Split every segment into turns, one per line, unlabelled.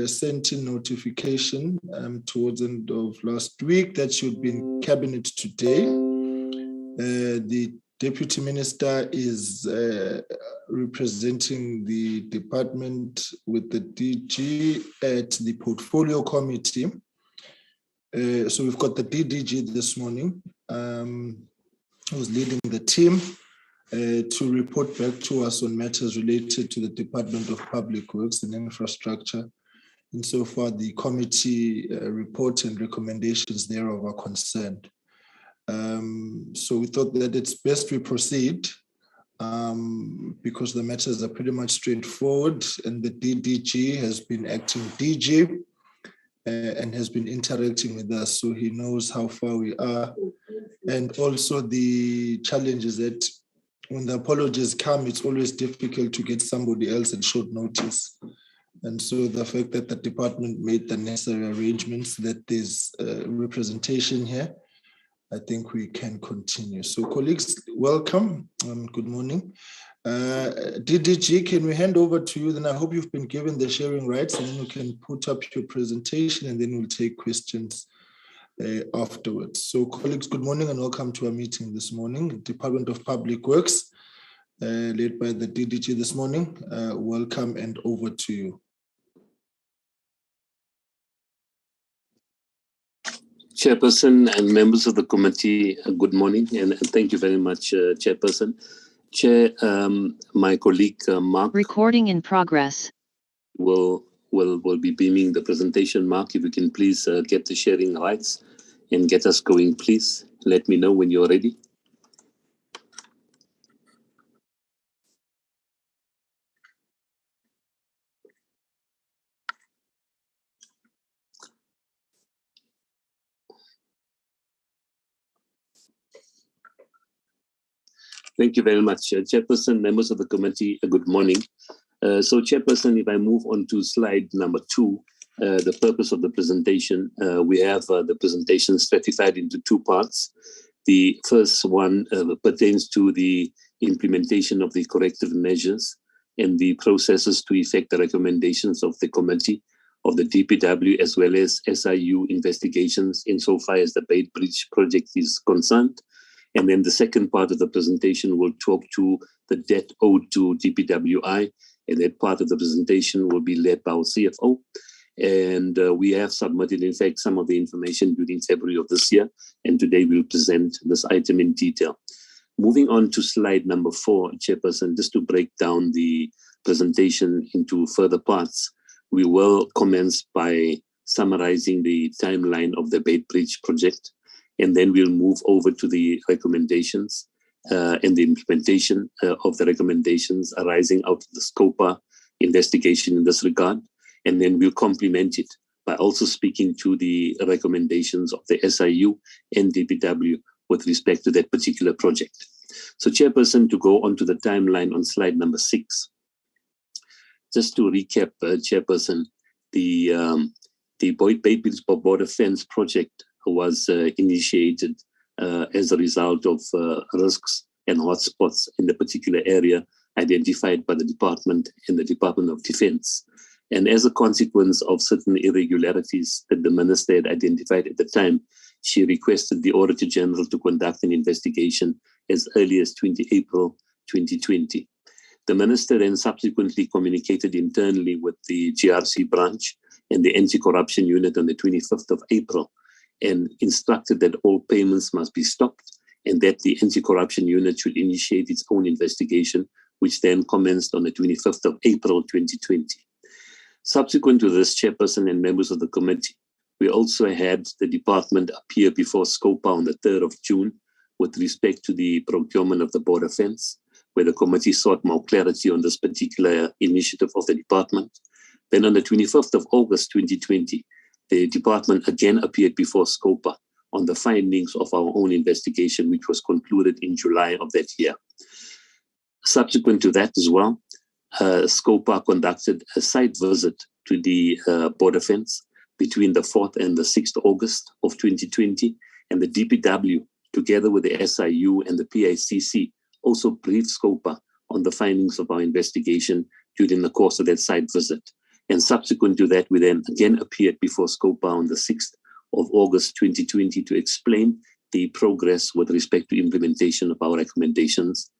sent in notification towards the end of last week that should be in cabinet today. The Deputy Minister is representing the department with the DG at the Portfolio Committee. So we've got the DDG this morning, who's leading the team to report back to us on matters related to the Department of Public Works and Infrastructure. Insofar, the committee report and recommendations thereof are concerned. So we thought that it's best we proceed because the matters are pretty much straightforward, and the DDG has been acting DG and has been interacting with us, so he knows how far we are. And also the challenge is that when the apologies come, it's always difficult to get somebody else at short notice. And so the fact that the department made the necessary arrangements, that there's representation here, I think we can continue. So colleagues, welcome. Good morning. DDG, can we hand over to you? Then I hope you've been given the sharing rights, and then you can put up your presentation, and then we'll take questions afterwards. So colleagues, good morning and welcome to our meeting this morning. Department of Public Works, led by the DDG this morning. Welcome and over to you.
Chairperson and members of the committee, good morning, and thank you very much, Chairperson. Chair, my colleague Mark.
Recording in progress.
Will be beaming the presentation. Mark, if you can please get the sharing rights and get us going, please. Let me know when you're ready. Thank you very much, Chairperson, members of the committee, good morning. So, Chairperson, if I move on to slide number 2, the purpose of the presentation, we have the presentation stratified into 2 parts. The first one pertains to the implementation of the corrective measures and the processes to effect the recommendations of the committee of the DPW as well as SIU investigations insofar as the Bait Bridge project is concerned. And then the second part of the presentation will talk to the debt owed to DPWI, and that part of the presentation will be led by our CFO. And we have submitted, in fact, some of the information during February of this year, and today we'll present this item in detail. Moving on to slide number 4, Chairperson, just to break down the presentation into further parts, we will commence by summarizing the timeline of the Bait Bridge project. And then we'll move over to the recommendations and the implementation of the recommendations arising out of the SCOPA investigation in this regard. And then we'll complement it by also speaking to the recommendations of the SIU and DPW with respect to that particular project. So, Chairperson, to go on to the timeline on slide number 6, just to recap, Chairperson, the Bait Bridge border fence project was initiated as a result of risks and hotspots in the particular area identified by the department and the Department of Defense. And as a consequence of certain irregularities that the minister had identified at the time, she requested the Auditor General to conduct an investigation as early as 20 April 2020. The minister then subsequently communicated internally with the GRC branch and the anti-corruption unit on the 25th of April and instructed that all payments must be stopped and that the anti-corruption unit should initiate its own investigation, which then commenced on the 25th of April 2020. Subsequent to this, Chairperson and members of the committee, we also had the department appear before SCOPA on the 3rd of June with respect to the procurement of the border fence, where the committee sought more clarity on this particular initiative of the department. Then on the 25th of August 2020, the department again appeared before SCOPA on the findings of our own investigation, which was concluded in July of that year. Subsequent to that as well, SCOPA conducted a site visit to the border fence between the 4th and the 6th of August of 2020, and the DPW, together with the SIU and the PICC, also briefed SCOPA on the findings of our investigation during the course of that site visit. And subsequent to that, we then again appeared before SCOPA on the 6th of August 2020 to explain the progress with respect to implementation of our recommendations.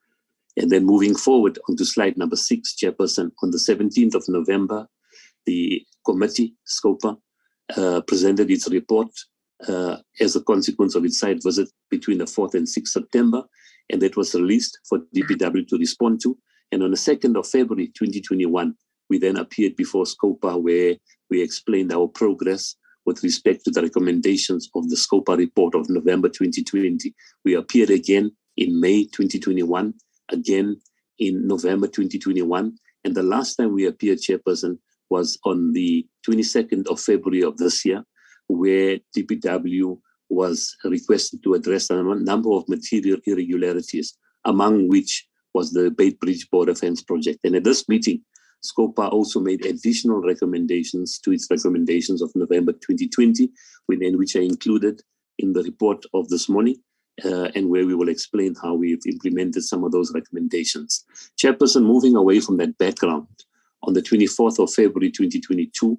And then moving forward onto slide number 6, Chairperson, on the 17th of November, the committee, SCOPA, presented its report as a consequence of its site visit between the 4th and 6th September, and that was released for DPW to respond to. And on the 2nd of February 2021, we then appeared before SCOPA where we explained our progress with respect to the recommendations of the SCOPA report of November 2020. We appeared again in May 2021, again in November 2021, and the last time we appeared, Chairperson, was on the 22nd of February of this year, where DPW was requested to address a number of material irregularities, among which was the Bait Bridge border fence project. And at this meeting, SCOPA also made additional recommendations to its recommendations of November 2020, which are included in the report of this morning, and where we will explain how we've implemented some of those recommendations. Chairperson, moving away from that background, on the 24th of February 2022,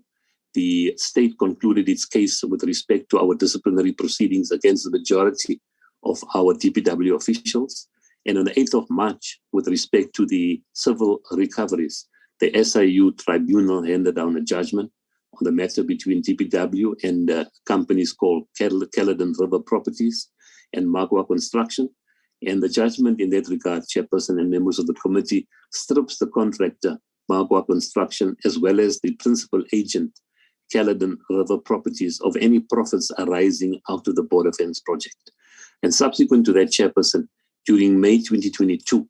the state concluded its case with respect to our disciplinary proceedings against the majority of our DPW officials. And on the 8th of March, with respect to the civil recoveries, the SIU tribunal handed down a judgment on the matter between DPW and companies called Caledon River Properties and Magua Construction. And the judgment in that regard, Chairperson and members of the committee, strips the contractor, Magua Construction, as well as the principal agent, Caledon River Properties, of any profits arising out of the border fence project. And subsequent to that, Chairperson, during May 2022,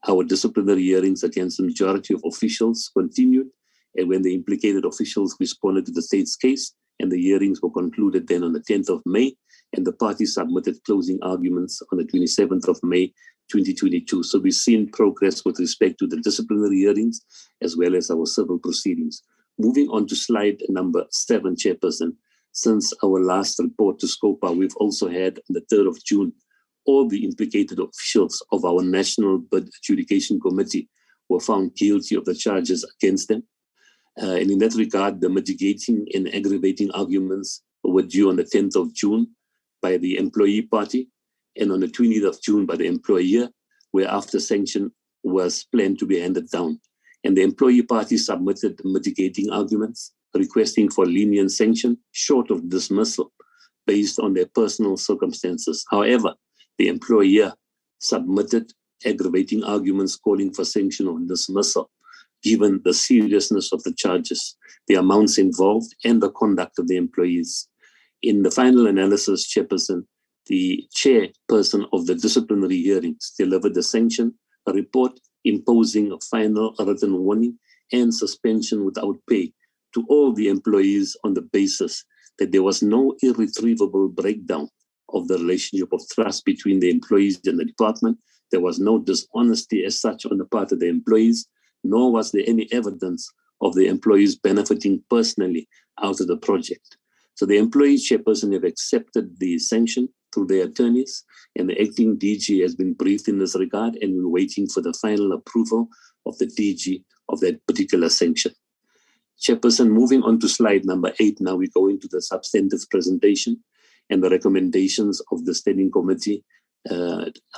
our disciplinary hearings against the majority of officials continued, and when the implicated officials responded to the state's case, and the hearings were concluded then on the 10th of May, and the parties submitted closing arguments on the 27th of May 2022. So we've seen progress with respect to the disciplinary hearings as well as our civil proceedings. Moving on to slide number 7, Chairperson, since our last report to SCOPA, we've also had on the 3rd of June, all the implicated officials of our National Bid Adjudication Committee were found guilty of the charges against them. And in that regard, the mitigating and aggravating arguments were due on the 10th of June by the employee party and on the 20th of June by the employer, whereafter sanction was planned to be handed down. And the employee party submitted mitigating arguments requesting for lenient sanction short of dismissal based on their personal circumstances. However, the employer submitted aggravating arguments calling for sanction or dismissal, given the seriousness of the charges, the amounts involved, and the conduct of the employees. In the final analysis, Chairperson, the chairperson of the disciplinary hearings delivered the sanction, a report imposing a final written warning and suspension without pay to all the employees on the basis that there was no irretrievable breakdown of the relationship of trust between the employees and the department. There was no dishonesty as such on the part of the employees, nor was there any evidence of the employees benefiting personally out of the project. So the employee chairperson have accepted the sanction through their attorneys, and the acting DG has been briefed in this regard, and we're waiting for the final approval of the DG of that particular sanction. Chairperson, moving on to slide number 8, now we go into the substantive presentation and the recommendations of the Standing Committee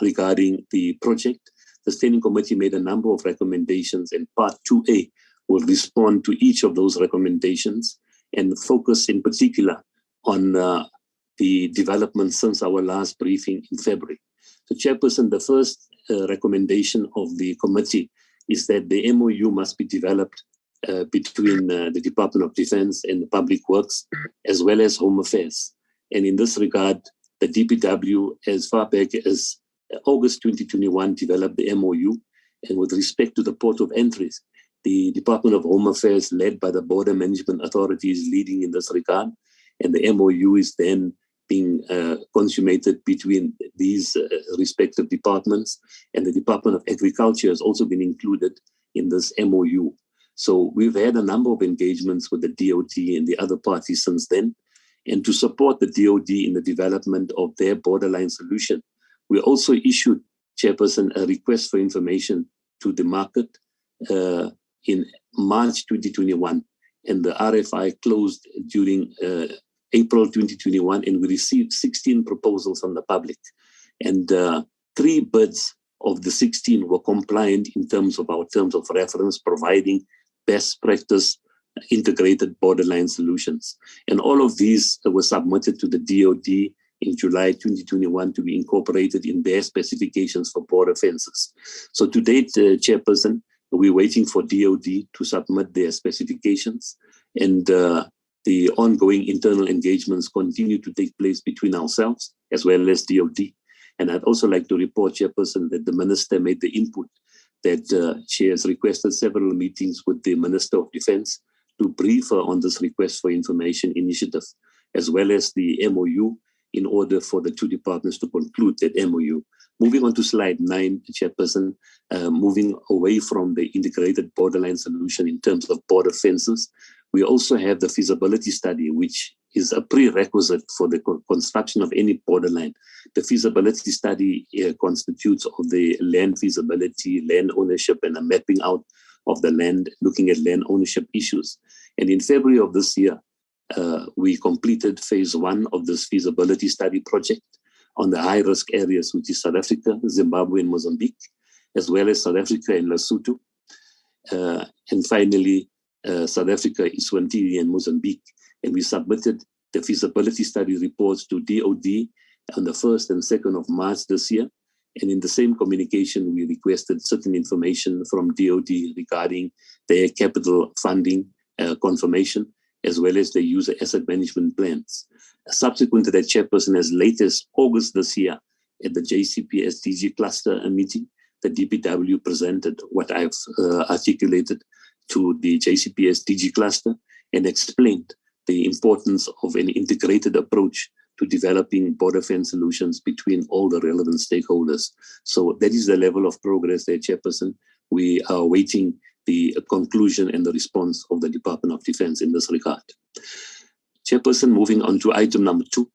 regarding the project. The Standing Committee made a number of recommendations, and Part 2A will respond to each of those recommendations and focus in particular on the development since our last briefing in February. So, Chairperson, the first recommendation of the committee is that the MOU must be developed between the Department of Defense and the Public Works, as well as Home Affairs. And in this regard, the DPW, as far back as August 2021, developed the MOU. And with respect to the port of entries, the Department of Home Affairs, led by the Border Management Authority, is leading in this regard. And the MOU is then being consummated between these respective departments. And the Department of Agriculture has also been included in this MOU. So we've had a number of engagements with the DOD and the other parties since then. And to support the DOD in the development of their borderline solution, we also issued, Chairperson, a request for information to the market in March 2021. and the RFI closed during April 2021, and we received 16 proposals from the public. And 3 bids of the 16 were compliant in terms of our terms of reference, providing best practice integrated borderline solutions. And all of these were submitted to the DOD in July 2021 to be incorporated in their specifications for border fences. So to date, Chairperson, we're waiting for DOD to submit their specifications, and the ongoing internal engagements continue to take place between ourselves as well as DOD. And I'd also like to report, Chairperson, that the Minister made the input that she has requested several meetings with the Minister of Defense to brief her on this request for information initiative, as well as the MOU, in order for the 2 departments to conclude that MOU. Moving on to slide 9, Chairperson, moving away from the integrated borderline solution in terms of border fences, we also have the feasibility study, which is a prerequisite for the construction of any borderline. The feasibility study constitutes of the land feasibility, land ownership, and a mapping out of the land, looking at land ownership issues. And in February of this year, we completed phase 1 of this feasibility study project on the high-risk areas, which is South Africa, Zimbabwe, and Mozambique, as well as South Africa and Lesotho. And finally, South Africa, Eswatini, and Mozambique. And we submitted the feasibility study reports to DOD on the 1st and 2nd of March this year. And in the same communication, we requested certain information from DOD regarding their capital funding confirmation, as well as the user asset management plans. Subsequent to that, Chairperson, as late as August this year, at the JCPS DG cluster meeting, the DPW presented what I've articulated to the JCPS DG cluster and explained the importance of an integrated approach to developing border fence solutions between all the relevant stakeholders. So that is the level of progress there, Chairperson. We are awaiting the conclusion and the response of the Department of Defense in this regard. Chairperson, moving on to item number 2,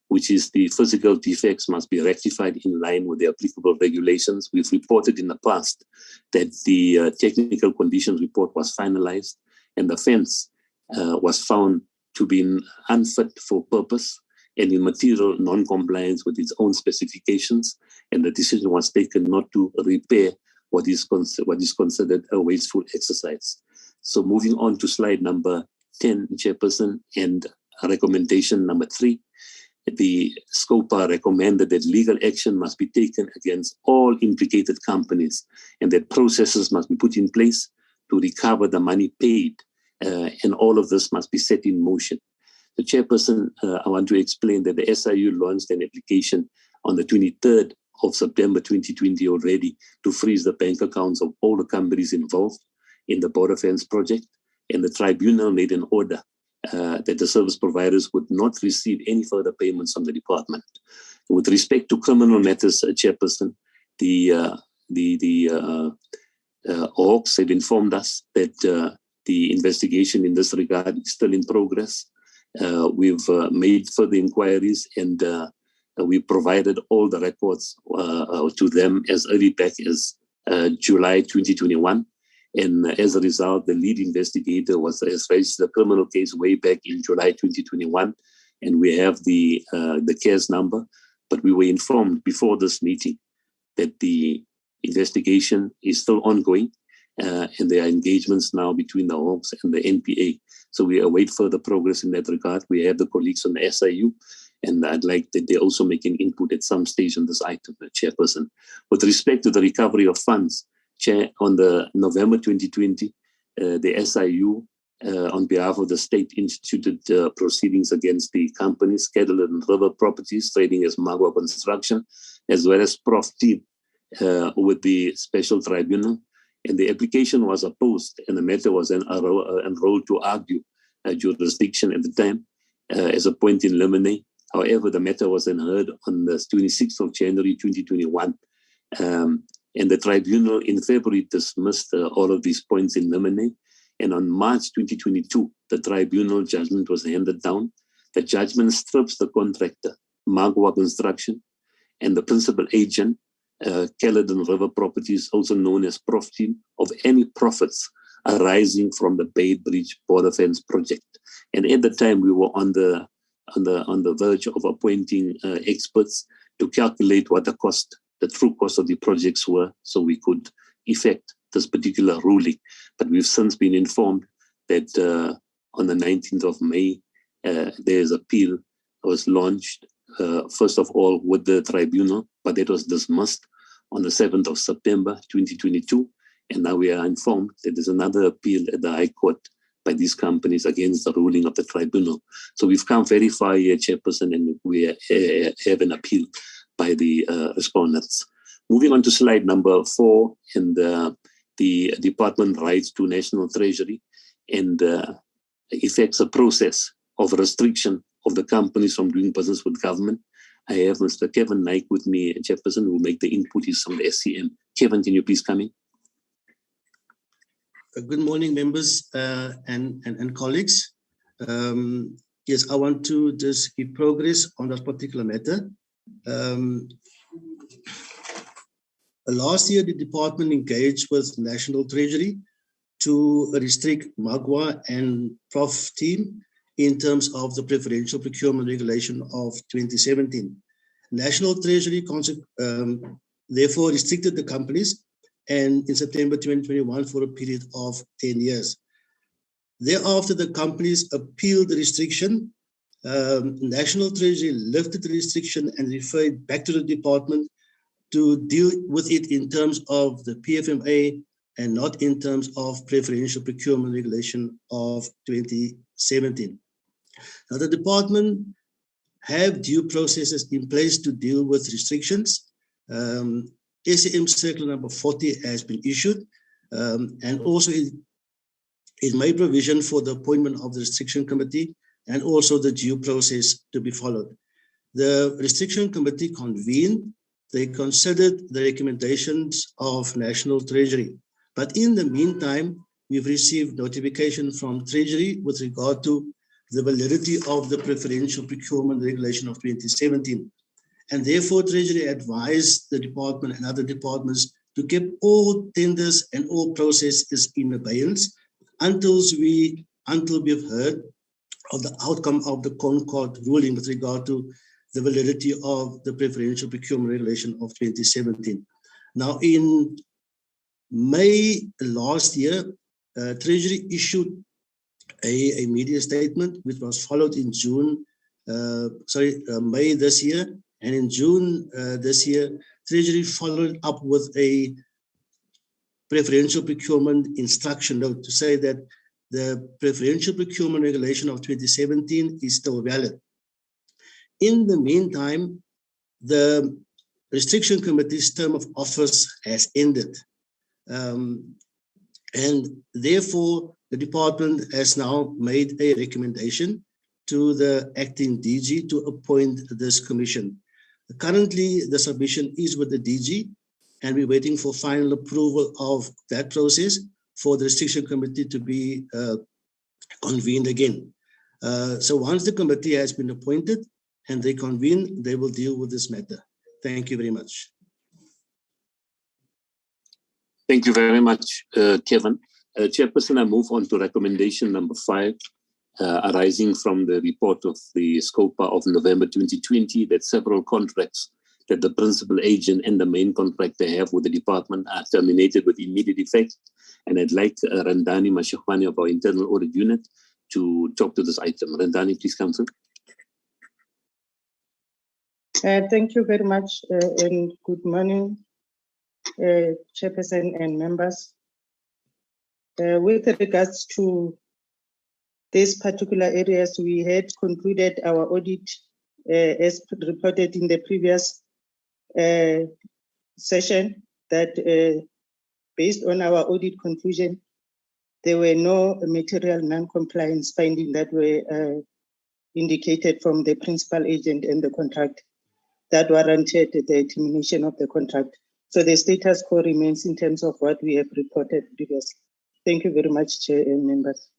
which is the physical defects must be rectified in line with the applicable regulations. We've reported in the past that the technical conditions report was finalized and the fence was found to be unfit for purpose and in material non-compliance with its own specifications, and the decision was taken not to repair what is considered a wasteful exercise. So moving on to slide number 10, Chairperson, and recommendation number 3, the SCOPA recommended that legal action must be taken against all implicated companies and that processes must be put in place to recover the money paid, and all of this must be set in motion. The Chairperson, I want to explain that the SIU launched an application on the 23rd of September 2020 already to freeze the bank accounts of all the companies involved in the border fence project, and the tribunal made an order that the service providers would not receive any further payments from the department. With respect to criminal matters, Chairperson, the Hawks have informed us that the investigation in this regard is still in progress. We've made further inquiries and we provided all the records to them as early back as July 2021. And as a result, the lead investigator has raised the criminal case way back in July 2021. And we have the case number, but we were informed before this meeting that the investigation is still ongoing. And there are engagements now between the Hawks and the NPA. So we await further progress in that regard. We have the colleagues on the SIU, and I'd like that they also make an input at some stage on this item, Chairperson. With respect to the recovery of funds, Chair, on the November 2020, the SIU, on behalf of the state, instituted proceedings against the companies, Cattle and River Properties, trading as Magua Construction, as well as Prof Team with the special tribunal. And the application was opposed, and the matter was enrolled to argue jurisdiction at the time as a point in limine. However, the matter was then heard on the 26th of January 2021. And the tribunal in February dismissed all of these points in limine. And on March 2022, the tribunal judgment was handed down. The judgment strips the contractor, Magua Construction, and the principal agent, Caledon River Properties, also known as Prof Team, of any profits arising from the Bay Bridge border fence project. And at the time, we were on the verge of appointing experts to calculate what the true cost of the projects were, so we could effect this particular ruling. But we've since been informed that on the 19th of May, there's appeal was launched, first of all with the tribunal, but it was dismissed on the 7th of September 2022. And now we are informed that there's another appeal at the High Court by these companies against the ruling of the tribunal. So we've come very far here, Chairperson, and we have an appeal by the respondents. Moving on to slide number 4, and the department writes to National Treasury and effects a process of restriction of the companies from doing business with government. I have Mr. Kevin Naik with me, Chairperson, who will make the input. He's from the SCM. Kevin, can you please come in?
Good morning, members and colleagues. Yes, I want to just give progress on that particular matter. Last year, the department engaged with National Treasury to restrict MAGWA and Prof team in terms of the preferential procurement regulation of 2017. National Treasury therefore restricted the companies, and in September 2021 for a period of 10 years. Thereafter, the companies appealed the restriction. National Treasury lifted the restriction and referred back to the department to deal with it in terms of the PFMA and not in terms of preferential procurement regulation of 2017. Now, the department have due processes in place to deal with restrictions. SAM Circular number 40 has been issued, and also it made provision for the appointment of the restriction committee and also the due process to be followed. The restriction committee convened. They considered the recommendations of National Treasury. But in the meantime, we've received notification from Treasury with regard to the validity of the preferential procurement regulation of 2017. And therefore, Treasury advised the department and other departments to keep all tenders and all processes in abeyance until we've heard of the outcome of the Concord ruling with regard to the validity of the preferential procurement regulation of 2017. Now, in May last year, Treasury issued a media statement, which was followed in May this year. And in June this year, Treasury followed up with a preferential procurement instruction note to say that the preferential procurement regulation of 2017 is still valid. In the meantime, the restriction committee's term of office has ended. And therefore, the department has now made a recommendation to the acting DG to appoint this commission. Currently, the submission is with the DG, and we're waiting for final approval of that process for the restriction committee to be convened again. So once the committee has been appointed and they convene, they will deal with this matter. Thank you very much.
Thank you very much, Kevin. Chairperson, I move on to recommendation number 5, arising from the report of the SCOPA of November 2020, that several contracts that the principal agent and the main contractor have with the department are terminated with immediate effect. And I'd like Randani Mashikwane of our internal audit unit to talk to this item. Randani, please come through.
Thank you very much, and good morning, Chairperson and members. With regards to these particular areas, we had concluded our audit as reported in the previous session that based on our audit conclusion, there were no material non-compliance findings that were indicated from the principal agent and the contract that warranted the termination of the contract. So the status quo remains in terms of what we have reported previously. Thank you very much, Chair and members.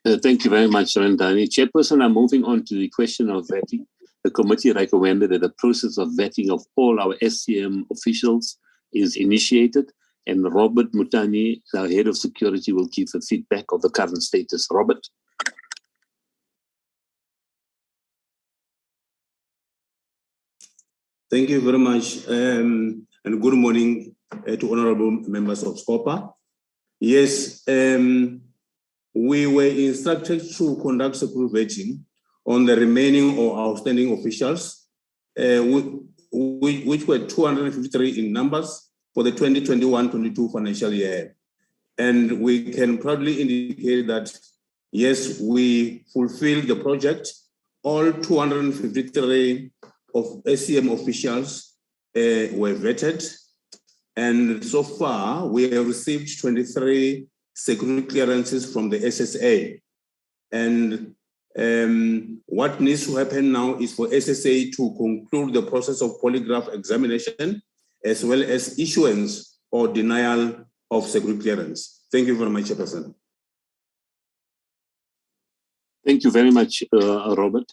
Thank you very much, Randani. Chairperson, I'm moving on to the question of vetting. The committee recommended that the process of vetting of all our SCM officials is initiated, And Robert Mutani, our head of security, will give a feedback of the current status. Robert.
Thank you very much, and good morning to honorable members of SCOPA. Yes, we were instructed to conduct security vetting on the remaining or outstanding officials, which were 253 in numbers for the 2021-22 financial year. And we can proudly indicate that, yes, we fulfilled the project. All 253 of SCM officials were vetted. And so far, we have received 23 security clearances from the SSA. And what needs to happen now is for SSA to conclude the process of polygraph examination, as well as issuance or denial of security clearance. Thank you very much, Chairperson.
Thank you very much, Robert.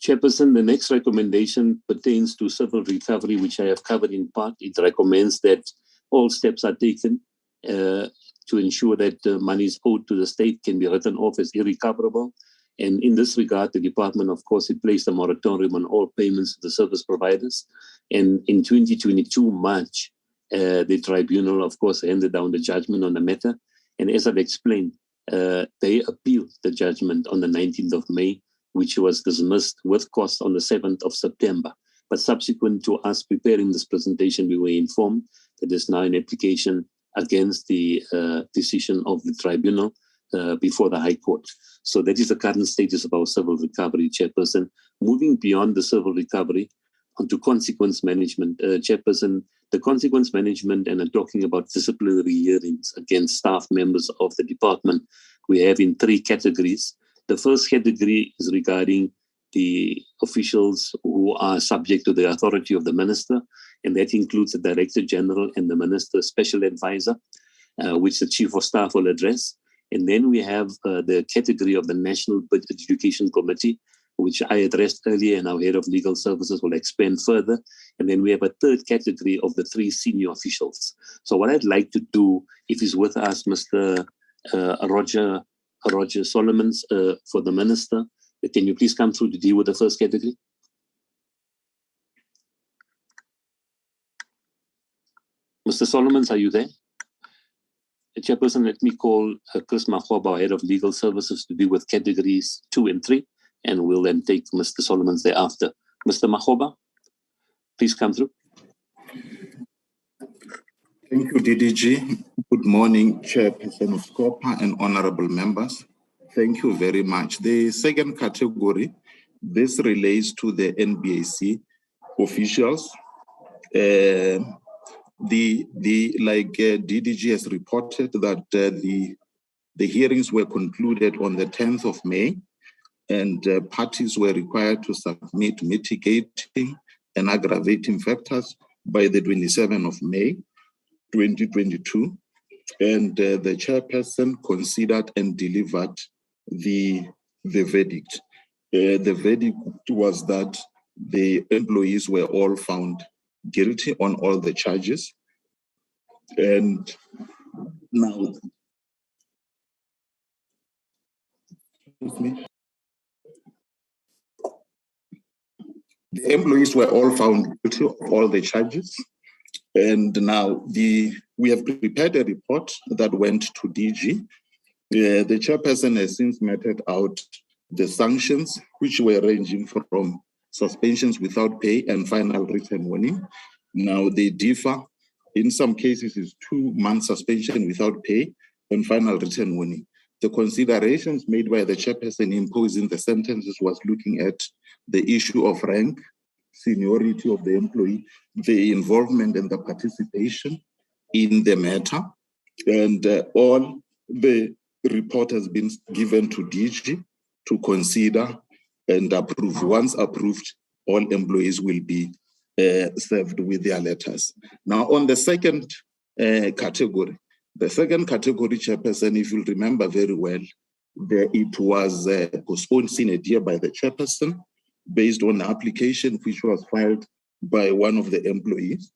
Chairperson, the next recommendation pertains to civil recovery, which I have covered in part. It recommends that all steps are taken to ensure that monies owed to the state can be written off as irrecoverable. And in this regard, the department, of course, it placed a moratorium on all payments to the service providers. And in 2022 March, the tribunal, of course, handed down the judgment on the matter. And as I've explained, they appealed the judgment on the 19th of May, which was dismissed with cost on the 7th of September. But subsequent to us preparing this presentation, we were informed that there's now an application against the decision of the tribunal before the High Court. So that is the current status of our civil recovery, Chairperson. Moving beyond the civil recovery onto consequence management, Chairperson, the consequence management, and I'm talking about disciplinary hearings against staff members of the department, we have in three categories. The first category is regarding the officials who are subject to the authority of the minister, and that includes the Director General and the Minister's Special Advisor, which the Chief of Staff will address. And then we have the category of the National Education Committee, which I addressed earlier, and our Head of Legal Services will expand further. And then we have a third category of the three senior officials. So what I'd like to do, if he's with us, Mr. Roger Solomons for the Minister, can you please come through to deal with the first category? Mr. Solomons, are you there? Chairperson, let me call Chris Makhoba, Head of Legal Services, to deal with categories 2 and 3, and we'll then take Mr. Solomons thereafter. Mr. Makhoba, please come through.
Thank you, DDG. Good morning, Chairperson of SCOPA and honorable members. Thank you very much. The second category, this relates to the NBAC officials. DDG has reported that the hearings were concluded on the 10th of May, and parties were required to submit mitigating and aggravating factors by the 27th of May, 2022. And the chairperson considered and delivered the verdict. The verdict was that the employees were all found guilty on all the charges. And now, the employees were all found guilty of all the charges. And now we have prepared a report that went to DG. The chairperson has since meted out the sanctions, which were ranging from suspensions without pay and final written warning. Now they differ. In some cases, it's 2 months suspension without pay and final written warning. The considerations made by the chairperson imposing the sentences was looking at the issue of rank, seniority of the employee, the involvement and the participation in the matter, and all the report has been given to DG to consider and approve. Once approved, all employees will be served with their letters. Now, on the second category, chairperson, if you'll remember very well, it was postponed sine die by the chairperson based on the application which was filed by one of the employees.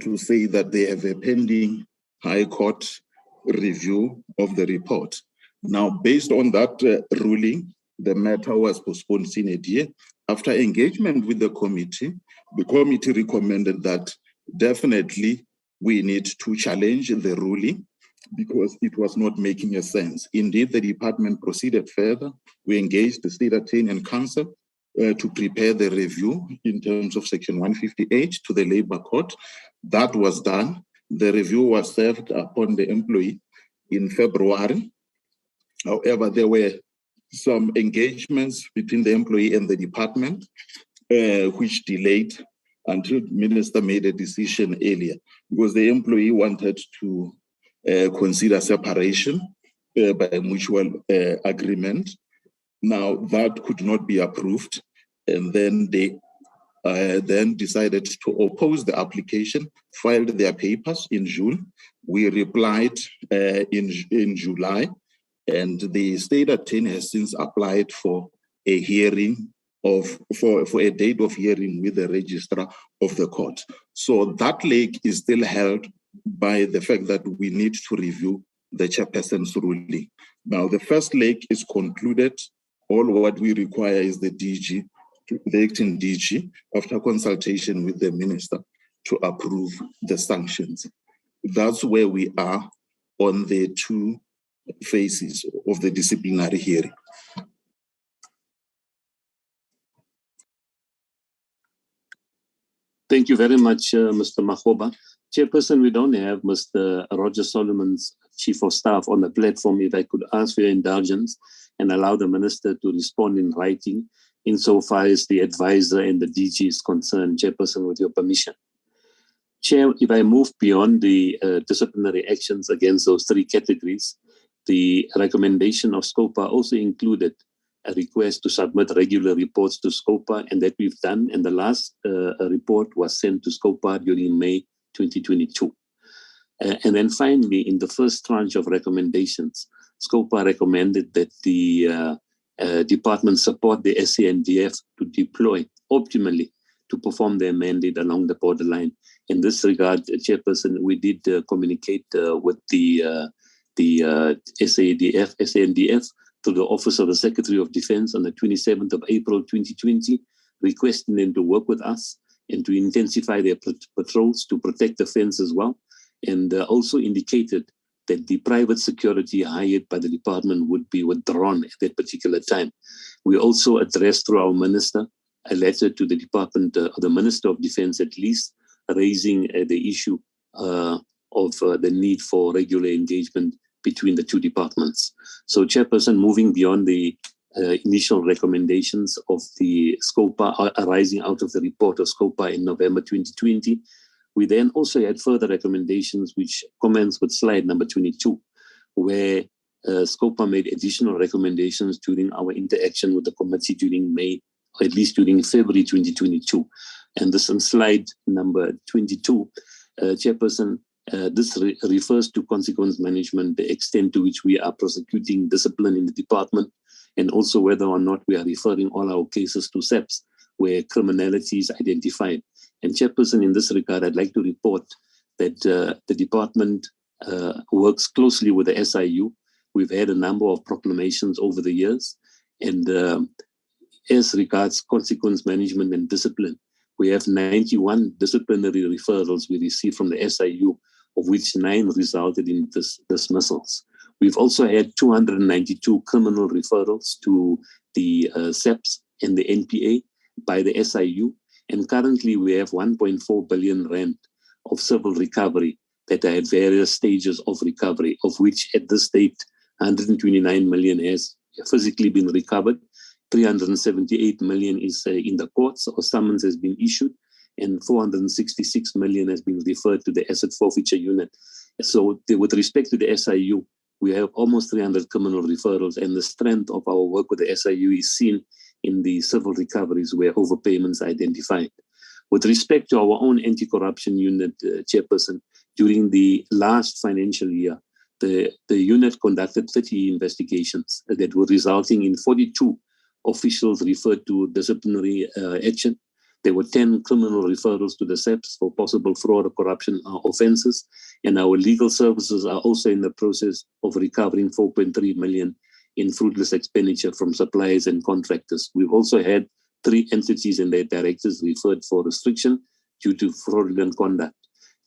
to say that they have a pending High Court review of the report. Now, based on that ruling, the matter was postponed sine die. After engagement with the committee recommended that definitely we need to challenge the ruling because it was not making a sense. Indeed, the department proceeded further. We engaged the state attorney and counsel to prepare the review in terms of section 158 to the labor court. That was done. The review was served upon the employee in February. However, there were some engagements between the employee and the department, which delayed until the minister made a decision earlier, because the employee wanted to consider separation by mutual agreement. Now, that could not be approved, and then they then decided to oppose the application, filed their papers in June. We replied in July, and the state attorney has since applied for a hearing for a date of hearing with the registrar of the court. So that leg is still held by the fact that we need to review the chairperson's ruling. Now, the first leg is concluded. All what we require is the DG, the acting DG, after consultation with the minister, to approve the sanctions. That's where we are on the two phases of the disciplinary hearing.
Thank you very much, Mr. Makgoba. Chairperson, we don't have Mr. Roger Solomon's Chief of Staff on the platform. If I could ask for your indulgence and allow the Minister to respond in writing insofar as the advisor and the DG is concerned, Chairperson, with your permission. Chair, if I move beyond the disciplinary actions against those three categories, the recommendation of SCOPA also included a request to submit regular reports to SCOPA, and that we've done. And the last report was sent to SCOPA during May 2022. And then finally, in the first tranche of recommendations, SCOPA recommended that the department support the SANDF to deploy optimally to perform their mandate along the borderline. In this regard, Chairperson, we did communicate with the SANDF to the Office of the Secretary of Defense on the 27th of April 2020, requesting them to work with us and to intensify their patrols to protect the fence as well, and also indicated that the private security hired by the department would be withdrawn at that particular time. We also addressed through our minister a letter to the department, the Minister of Defense at least, raising the issue of the need for regular engagement between the two departments. So, Chairperson, moving beyond the initial recommendations of the SCOPA arising out of the report of SCOPA in November 2020, we then also had further recommendations which commence with slide number 22, where SCOPA made additional recommendations during our interaction with the committee during May, or at least during February 2022. And this on slide number 22, Chairperson, this refers to consequence management, the extent to which we are prosecuting discipline in the department, and also whether or not we are referring all our cases to SEPs where criminality is identified. And Chairperson, in this regard, I'd like to report that the department works closely with the SIU. We've had a number of proclamations over the years, and as regards consequence management and discipline, we have 91 disciplinary referrals we received from the SIU, of which 9 resulted in dismissals. We've also had 292 criminal referrals to the SEPs and the NPA by the SIU, and currently we have 1.4 billion rand of civil recovery that are at various stages of recovery, of which at this date, 129 million has physically been recovered, 378 million is in the courts or summons has been issued, and 466 million has been referred to the asset forfeiture unit. So with respect to the SIU, we have almost 300 criminal referrals, and the strength of our work with the SIU is seen in the civil recoveries where overpayments are identified. With respect to our own anti-corruption unit, Chairperson, during the last financial year, the unit conducted 30 investigations that were resulting in 42 officials referred to disciplinary action, There were 10 criminal referrals to the SEPs for possible fraud or corruption offenses. And our legal services are also in the process of recovering 4.3 million in fruitless expenditure from suppliers and contractors. We've also had 3 entities and their directors referred for restriction due to fraudulent conduct.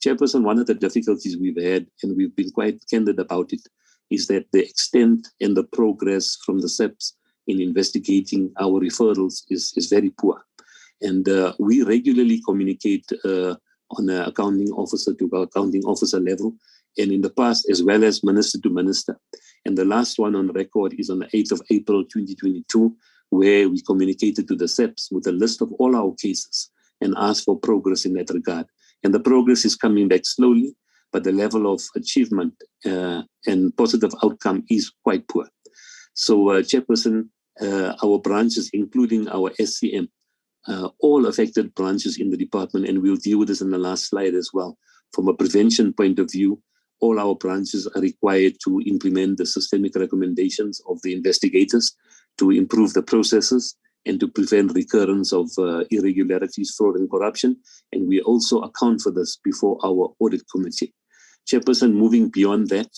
Chairperson, one of the difficulties we've had, and we've been quite candid about it, is that the extent and the progress from the SEPs in investigating our referrals is very poor. And we regularly communicate on an accounting officer to accounting officer level, and in the past, as well as minister to minister. And the last one on record is on the 8th of April, 2022, where we communicated to the SEPs with a list of all our cases and asked for progress in that regard. And the progress is coming back slowly, but the level of achievement and positive outcome is quite poor. So, Chairperson, our branches, including our SCM, all affected branches in the department, and we'll deal with this in the last slide as well. From a prevention point of view, all our branches are required to implement the systemic recommendations of the investigators to improve the processes and to prevent recurrence of irregularities, fraud, and corruption. And we also account for this before our audit committee. Chairperson, moving beyond that,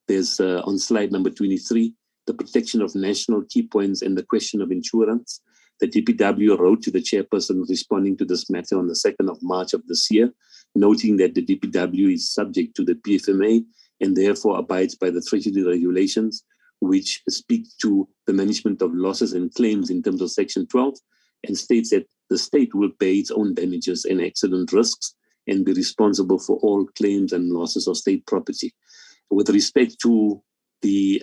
there's on slide number 23, the protection of national key points and the question of insurance. The DPW wrote to the chairperson responding to this matter on the 2nd of March of this year, noting that the DPW is subject to the PFMA and therefore abides by the Treasury regulations, which speak to the management of losses and claims in terms of Section 12, and states that the state will pay its own damages and accident risks and be responsible for all claims and losses of state property. With respect to the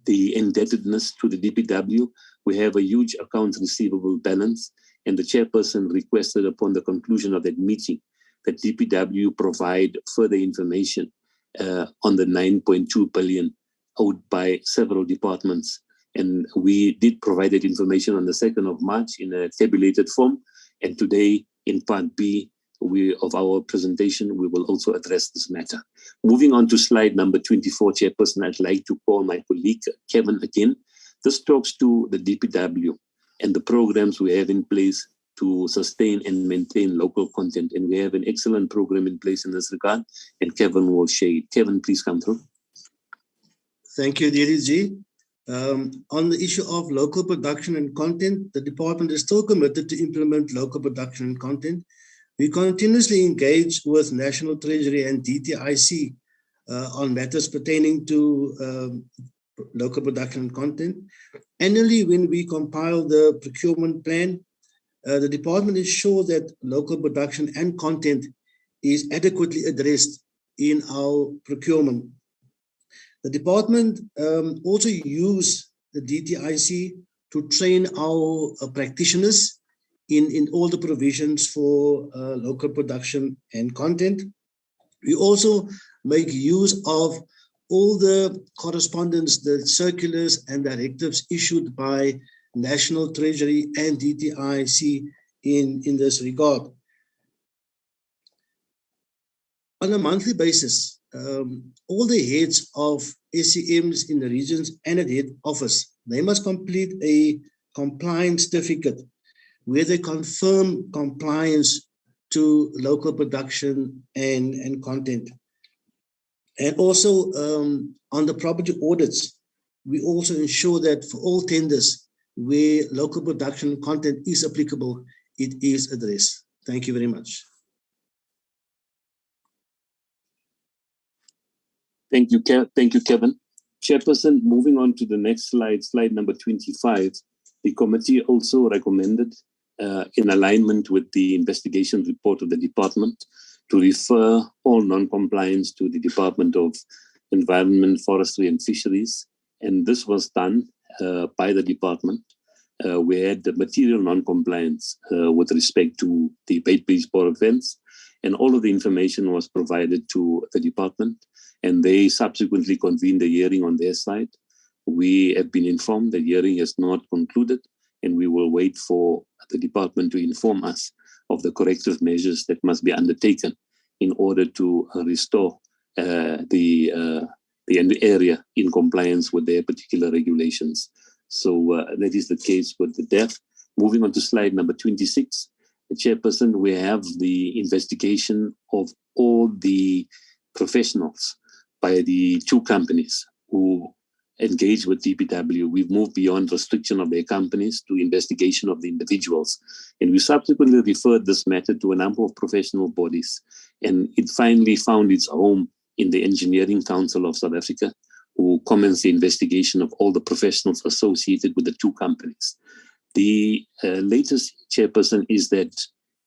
indebtedness to the DPW, we have a huge accounts receivable balance, and the chairperson requested upon the conclusion of that meeting that DPW provide further information on the 9.2 billion owed by several departments. And we did provide that information on the 2nd of March in a tabulated form. And today, in part B of our presentation, we will also address this matter. Moving on to slide number 24, Chairperson, I'd like to call my colleague Kevin again. This talks to the DPW and the programs we have in place to sustain and maintain local content. And we have an excellent program in place in this regard, and Kevin will share it. Kevin, please come through.
Thank you, DDG. On the issue of local production and content, the department is still committed to implement local production and content. We continuously engage with National Treasury and DTIC on matters pertaining to local production and content. Annually, when we compile the procurement plan, the department ensures that local production and content is adequately addressed in our procurement. The department also use the DTIC to train our practitioners in all the provisions for local production and content. We also make use of all the correspondence, the circulars and directives issued by National Treasury and DTIC in this regard. On a monthly basis, all the heads of SCMs in the regions and at head office, they must complete a compliance certificate where they confirm compliance to local production and content. And also on the property audits, we also ensure that for all tenders where local production content is applicable, it is addressed. Thank you very much.
Thank you, Kevin. Chairperson, moving on to the next slide, slide number 25, the committee also recommended, in alignment with the investigation report of the department, to refer all non-compliance to the Department of Environment, Forestry and Fisheries. And this was done by the department. We had the material non-compliance with respect to the bait-based boar events, and all of the information was provided to the department, and they subsequently convened a hearing on their side. We have been informed the hearing has not concluded, and we will wait for the department to inform us of the corrective measures that must be undertaken in order to restore the area in compliance with their particular regulations. So that is the case with the death. Moving on to slide number 26, Chairperson, we have the investigation of all the professionals by the two companies who engage with DPW. We've moved beyond restriction of their companies to investigation of the individuals. And we subsequently referred this matter to a number of professional bodies. And it finally found its home in the Engineering Council of South Africa, who commenced the investigation of all the professionals associated with the two companies. The latest, Chairperson, is that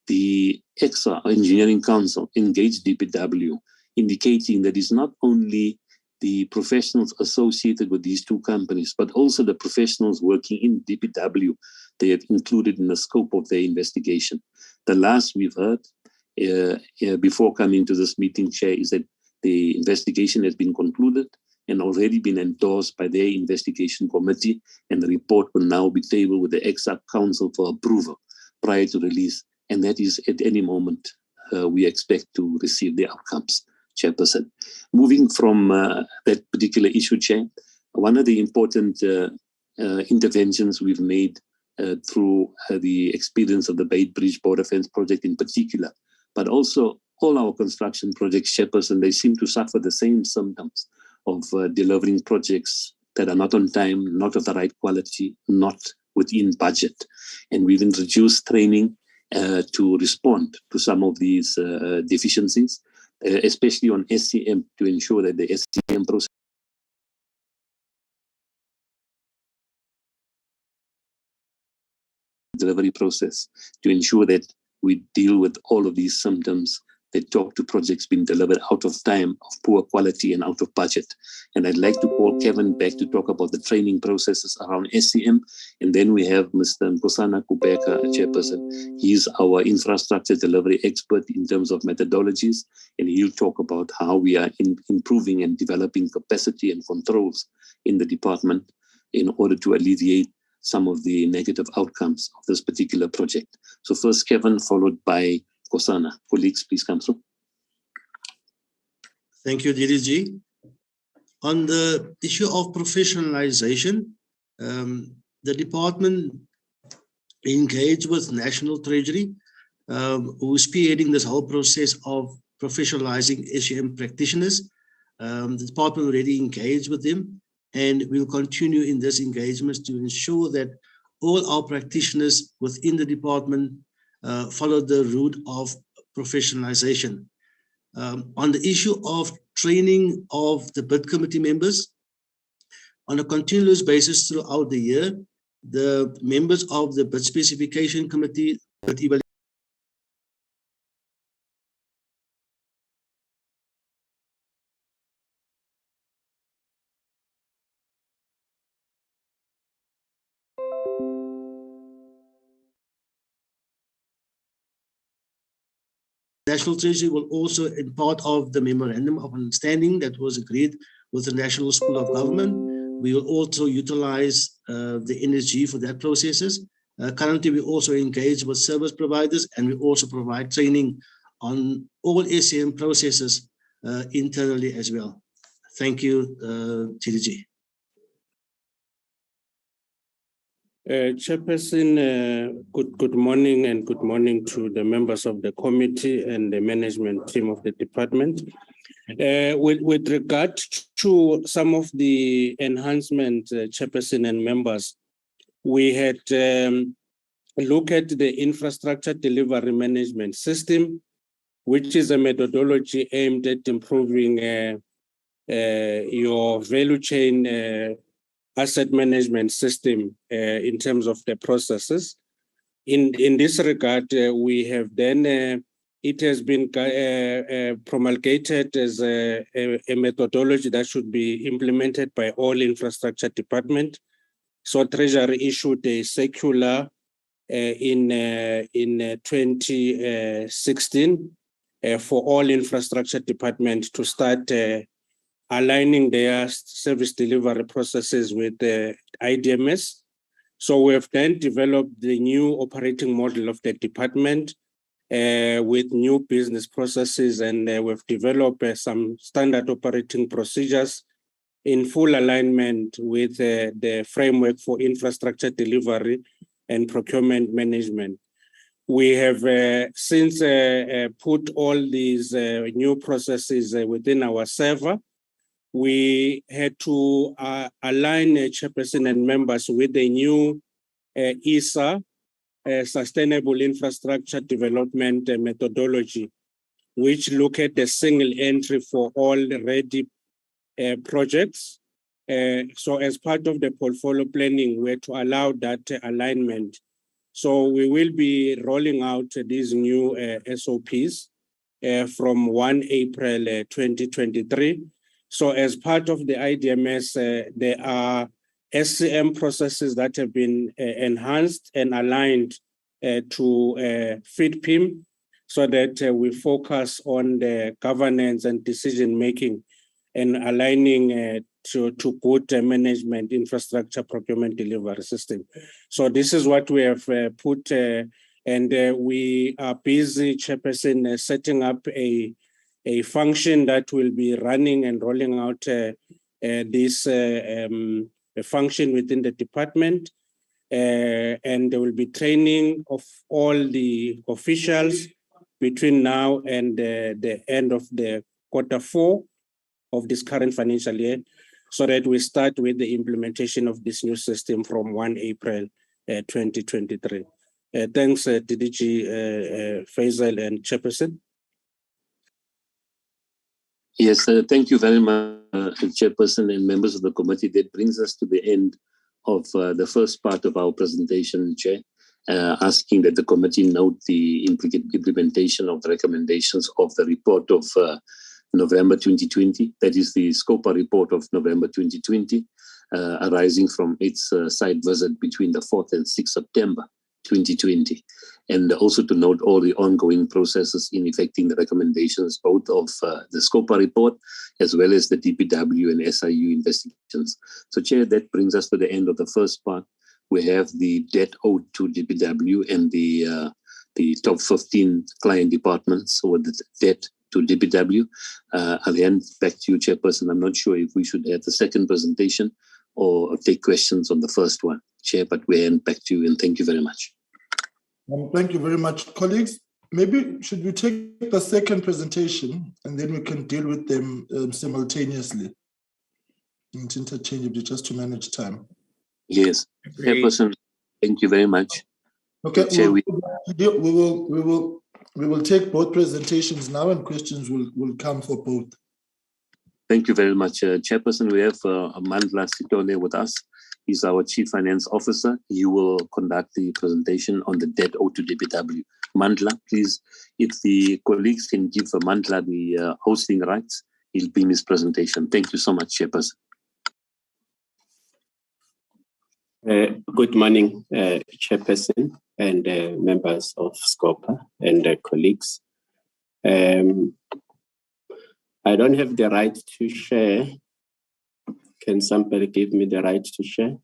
the EXA Engineering Council engaged DPW, indicating that it's not only the professionals associated with these two companies, but also the professionals working in DPW they have included in the scope of their investigation. The last we've heard before coming to this meeting, Chair, is that the investigation has been concluded and already been endorsed by their investigation committee, and the report will now be tabled with the EXA Council for approval prior to release. And that is at any moment we expect to receive the outcomes, Chairperson. Moving from that particular issue, Chair, one of the important interventions we've made through the experience of the Bait Bridge Border Fence project in particular, but also all our construction projects, Chairperson, they seem to suffer the same symptoms of delivering projects that are not on time, not of the right quality, not within budget. And we've introduced training to respond to some of these deficiencies, especially on SCM, to ensure that the SCM process delivery process, to ensure that we deal with all of these symptoms that talk to projects being delivered out of time, of poor quality, and out of budget. And I'd like to call Kevin back to talk about the training processes around SCM. And then we have Mr. Nkosana Kubeka, Chairperson. He's our infrastructure delivery expert in terms of methodologies, and he'll talk about how we are improving and developing capacity and controls in the department in order to alleviate some of the negative outcomes of this particular project. So first Kevin, followed by Nkosana. Colleagues, please come through.
Thank you, DDG. On the issue of professionalization, the department engaged with National Treasury, who is spearheading this whole process of professionalizing SCM practitioners. The department already engaged with them, and we'll continue in this engagement to ensure that all our practitioners within the department follow the route of professionalization. On the issue of training of the bid committee members, on a continuous basis throughout the year, the members of the bid specification committee, National Treasury will also, in part of the memorandum of understanding that was agreed with the National School of Government, we will also utilize the NSG for that processes. Currently, we also engage with service providers, and we also provide training on all SCM processes internally as well. Thank you, TDG.
Chairperson, good morning, and good morning to the members of the committee and the management team of the department. With regard to some of the enhancements, Chairperson and members, we had looked at the infrastructure delivery management system, which is a methodology aimed at improving your value chain asset management system in terms of the processes. In this regard, we have then, it has been promulgated as a methodology that should be implemented by all infrastructure department. So Treasury issued a circular in 2016 for all infrastructure departments to start aligning their service delivery processes with the IDMS. So we have then developed the new operating model of the department with new business processes, and we've developed some standard operating procedures in full alignment with the framework for infrastructure delivery and procurement management. We have since put all these new processes within our server. We had to align chairperson and members with the new ISA, Sustainable Infrastructure Development methodology, which look at the single entry for all ready projects. So as part of the portfolio planning, we had to allow that alignment. So we will be rolling out these new SOPs from 1 April 2023. So as part of the IDMS, there are SCM processes that have been enhanced and aligned to FIDPIM so that we focus on the governance and decision-making and aligning to good management infrastructure procurement delivery system. So this is what we have put, and we are busy, chairperson, setting up a function that will be running and rolling out this function within the department. And there will be training of all the officials between now and the end of the Q4 of this current financial year, so that we start with the implementation of this new system from 1 April 2023. Thanks, DDG Faisal and Chairperson.
Yes, thank you very much, Chairperson and members of the committee. That brings us to the end of the first part of our presentation, Chair, asking that the committee note the implementation of the recommendations of the report of November 2020, that is the SCOPA report of November 2020, arising from its site visit between the 4th and 6th September 2020, and also to note all the ongoing processes in effecting the recommendations, both of the SCOPA report as well as the DPW and SIU investigations. So, Chair, that brings us to the end of the first part. We have the debt owed to DPW and the top 15 client departments, or the debt to DPW. I'll hand back to you, Chairperson. I'm not sure if we should add the second presentation or take questions on the first one, Chair, but we hand back to you, and thank you very much.
Thank you very much, colleagues. Maybe should we take the second presentation and then we can deal with them simultaneously, interchangeably, just to manage time.
Yes, Chairperson, thank you very much.
Okay, Chair, we will take both presentations now, and questions will come for both.
Thank you very much, Chairperson. We have Mandla Sitole with us. He's our Chief Finance Officer. He will conduct the presentation on the debt owed to DPW. Mandla, please, if the colleagues can give Mandla the hosting rights, he'll be in his presentation. Thank you so much, Chairperson.
Good morning, Chairperson and members of SCOPA and colleagues. I don't have the right to share. Can somebody give me the right to share?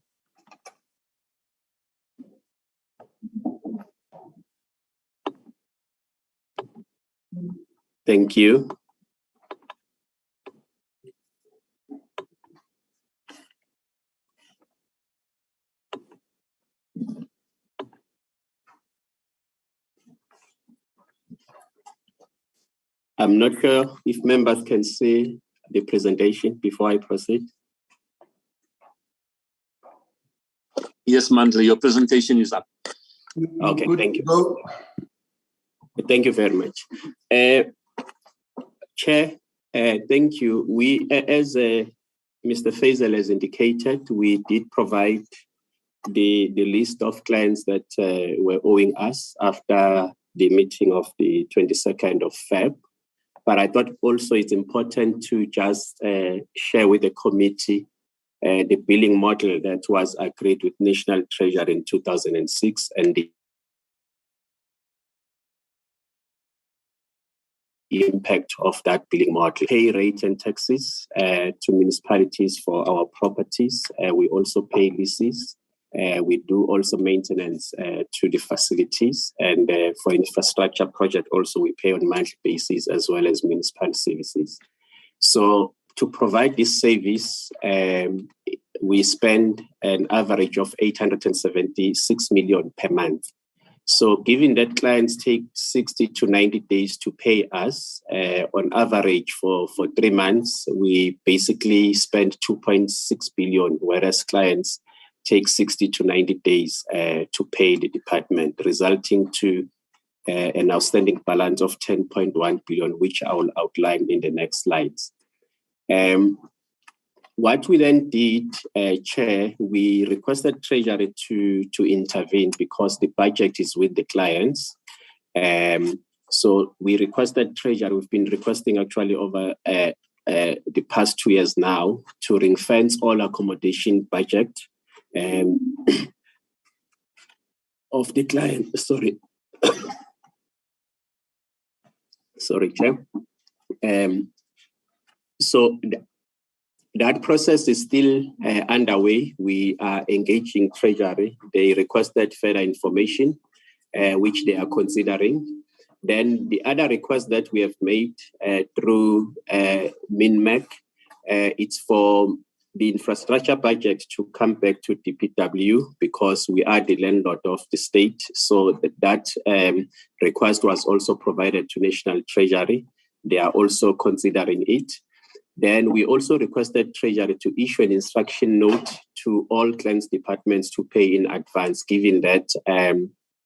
Thank you. I'm not sure if members can see the presentation before I proceed.
Yes, Mandla, your presentation is up.
Okay, thank you. Thank you very much. Chair, thank you. We, as Mr. Faisal has indicated, we did provide the list of clients that were owing us after the meeting of the 22nd of Feb. But I thought also it's important to just share with the committee the billing model that was agreed with National Treasury in 2006 and the impact of that billing model. Pay rate and taxes to municipalities for our properties. We also pay leases. We do also maintenance to the facilities, and for infrastructure project also we pay on monthly basis as well as municipal services. So to provide this service, we spend an average of 876 million per month. So given that clients take 60 to 90 days to pay us, on average for 3 months, we basically spend 2.6 billion, whereas clients take 60 to 90 days to pay the department, resulting to an outstanding balance of 10.1 billion, which I will outline in the next slides. What we then did, Chair, we requested Treasury to intervene because the budget is with the clients. So we requested Treasury, we've been requesting actually over the past 2 years now to ring fence all accommodation budget of the client, sorry. Sorry, Chair. So that process is still underway. We are engaging Treasury. They requested further information, which they are considering. Then the other request that we have made through MINMEC, it's for the infrastructure budget to come back to DPW because we are the landlord of the state. So that request was also provided to National Treasury. They are also considering it. Then we also requested Treasury to issue an instruction note to all clients departments to pay in advance, given that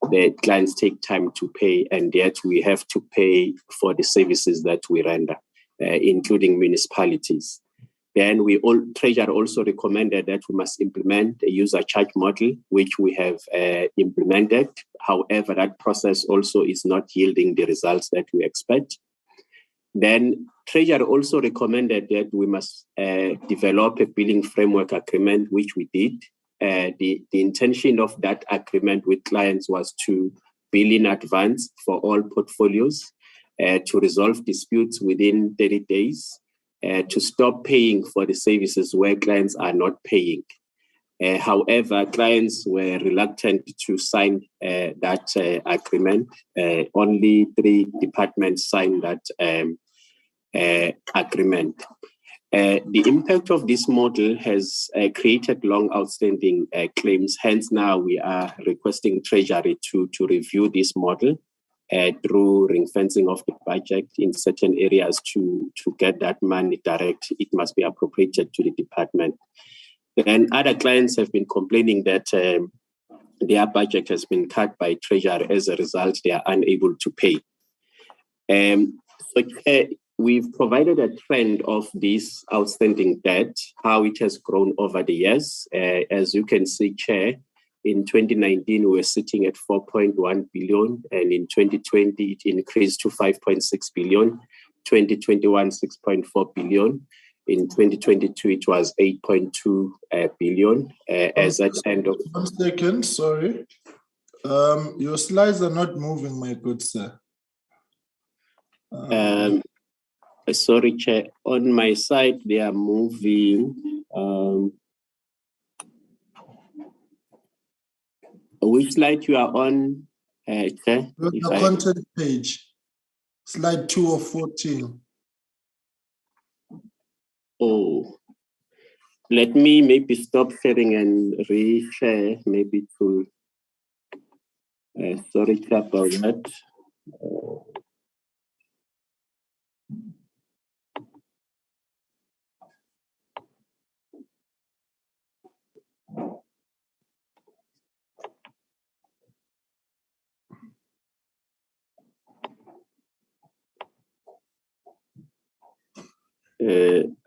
the clients take time to pay, and yet we have to pay for the services that we render, including municipalities. Then Treasury also recommended that we must implement a user charge model, which we have implemented. However, that process also is not yielding the results that we expect. Then Treasury also recommended that we must develop a billing framework agreement, which we did. The intention of that agreement with clients was to bill in advance for all portfolios, to resolve disputes within 30 days, to stop paying for the services where clients are not paying. However, clients were reluctant to sign that agreement. Only 3 departments signed that agreement. The impact of this model has created long outstanding claims. Hence, now we are requesting Treasury to review this model through ring fencing of the budget in certain areas to get that money direct. It must be appropriated to the department. Then other clients have been complaining that their budget has been cut by Treasury. As a result, they are unable to pay. We've provided a trend of this outstanding debt, how it has grown over the years. As you can see, Chair, in 2019, we were sitting at 4.1 billion, and in 2020, it increased to 5.6 billion, 2021, 6.4 billion. In 2022, it was 8.2 billion. As at end of...
1 second, sorry. Your slides are not moving, my good sir.
Sorry, Chair. On my side, they are moving. Which slide you are on, Chair?
The content page, slide 2 of 14.
Oh, let me maybe stop sharing and re-share, maybe to, sorry about that.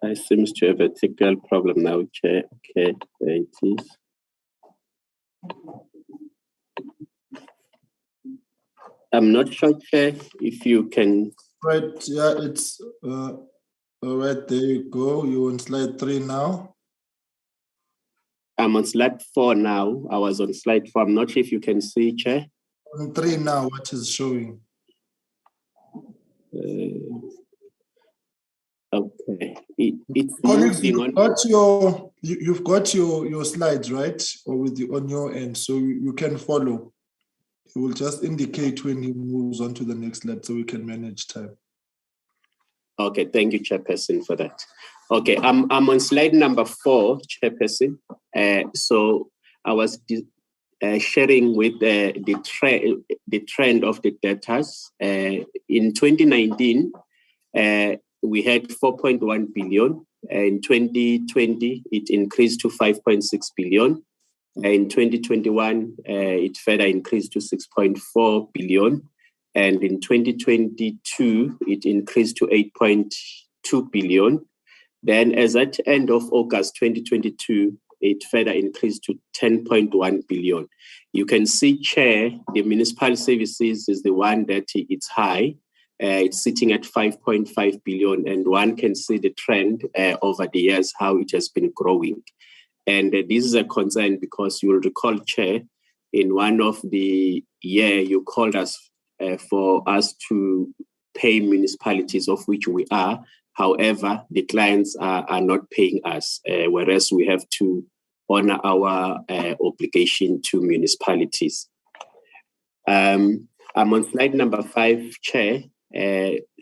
I seem to have a technical problem now, Chair. Okay, there it is. I'm not sure, Chair, if you can.
Right, yeah, it's all right, there you go. You're on slide 3 now.
I'm on slide 4 now. I was on slide 4. I'm not sure if you can see, Chair.
On 3 now, what is showing?
Okay, it's moving on.
You've got your slides, right? Or on your end, so you can follow. It will just indicate when he moves on to the next slide so we can manage time.
Okay, thank you, Chairperson, for that. Okay, I'm on slide number 4, Chairperson. So I was sharing with the trend of the debtors. In 2019, we had 4.1 billion. In 2020, it increased to 5.6 billion. In 2021, it further increased to 6.4 billion. And in 2022, it increased to 8.2 billion. Then as at end of August 2022, it further increased to 10.1 billion. You can see, Chair, the municipal services is the one that it's high. It's sitting at 5.5 billion, and one can see the trend over the years, how it has been growing. And this is a concern because you will recall, Chair, in one of the year you called us for us to pay municipalities, of which we are. However, the clients are not paying us, whereas we have to honor our obligation to municipalities. I'm on slide number 5, Chair,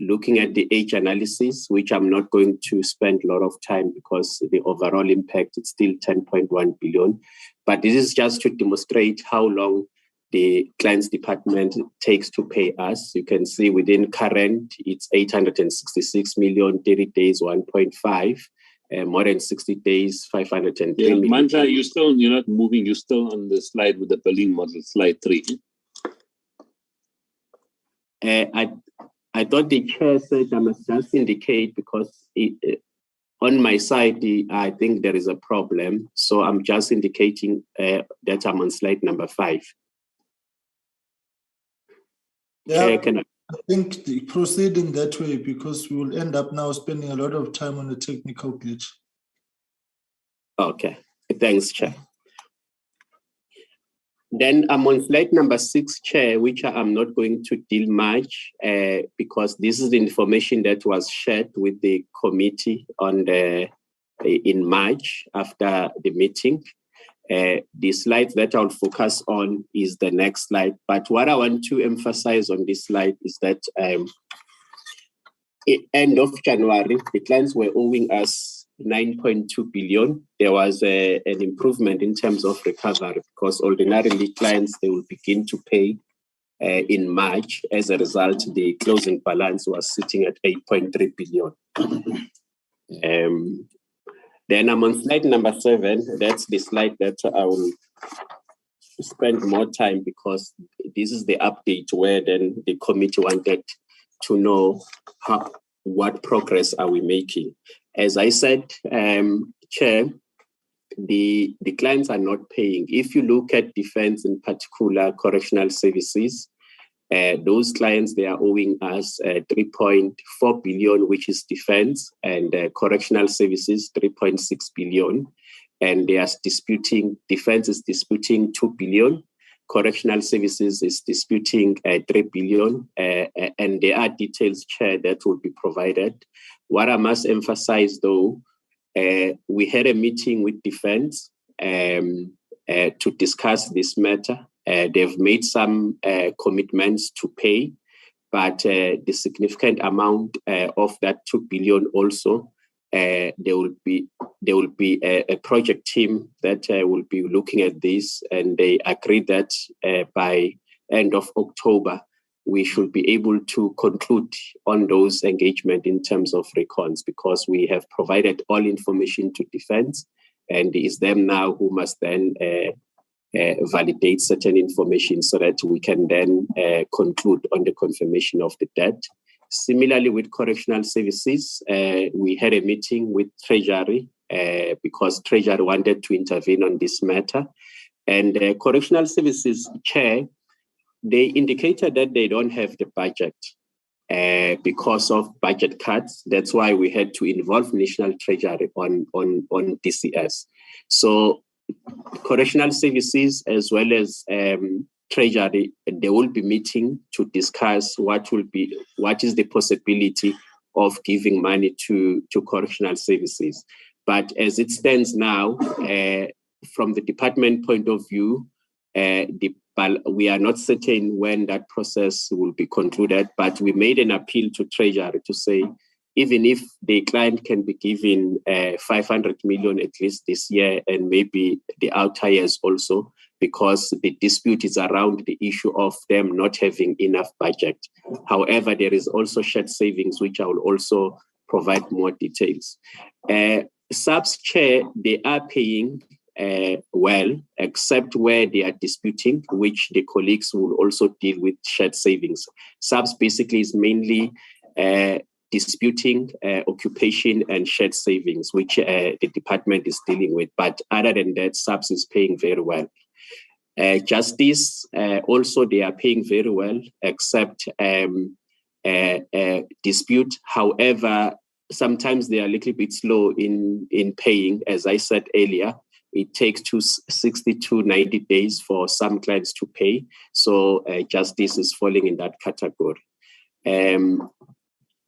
looking at the age analysis, which I'm not going to spend a lot of time because the overall impact is still 10.1 billion. But this is just to demonstrate how long the client's department takes to pay us. You can see within current, it's 866 million, 30 days, 1.5, more than 60 days, 503 million.
Mandla, you're not moving. You're still on the slide with the billing model, slide 3.
I thought the chair said I must just indicate because on my side, I think there is a problem. So I'm just indicating that I'm on slide number 5.
Yeah, I think proceeding that way because we will end up now spending a lot of time on the technical glitch.
Okay, thanks, Chair. Then I'm on slide number 6, Chair, which I'm not going to deal much because this is the information that was shared with the committee in March after the meeting. The slide that I'll focus on is the next slide. But what I want to emphasize on this slide is that end of January, the clients were owing us 9.2 billion. There was an improvement in terms of recovery because ordinarily clients, they will begin to pay in March. As a result, the closing balance was sitting at 8.3 billion. Then I'm on slide number 7. That's the slide that I will spend more time because this is the update where then the committee wanted to know what progress are we making. As I said, Chair, the clients are not paying. If you look at defense, in particular correctional services, those clients, they are owing us 3.4 billion, which is defense, and correctional services, 3.6 billion. And they are disputing, defense is disputing 2 billion, correctional services is disputing 3 billion, and there are details, Chair, that will be provided. What I must emphasize, though, we had a meeting with defense to discuss this matter. They've made some commitments to pay, but the significant amount of that 2 billion also, there will be a project team that will be looking at this, and they agreed that by end of October, we should be able to conclude on those engagement in terms of recons, because we have provided all information to defense, and it's them now who must then validate certain information so that we can then conclude on the confirmation of the debt. Similarly, with correctional services, we had a meeting with Treasury because Treasury wanted to intervene on this matter. And correctional services chair, they indicated that they don't have the budget because of budget cuts. That's why we had to involve National Treasury on DCS. So correctional services as well as Treasury, they will be meeting to discuss what is the possibility of giving money to correctional services. But as it stands now, from the department point of view, we are not certain when that process will be concluded, but we made an appeal to Treasury to say, even if the client can be given 500 million at least this year and maybe the outer years also, because the dispute is around the issue of them not having enough budget. However, there is also shared savings, which I will also provide more details. Subs chair, they are paying well, except where they are disputing, which the colleagues will also deal with shared savings. Subs basically is mainly disputing occupation and shared savings, which the department is dealing with. But other than that, subs is paying very well. Justice, also they are paying very well, except dispute. However, sometimes they are a little bit slow in paying. As I said earlier, it takes 60 to 90 days for some clients to pay. So justice is falling in that category.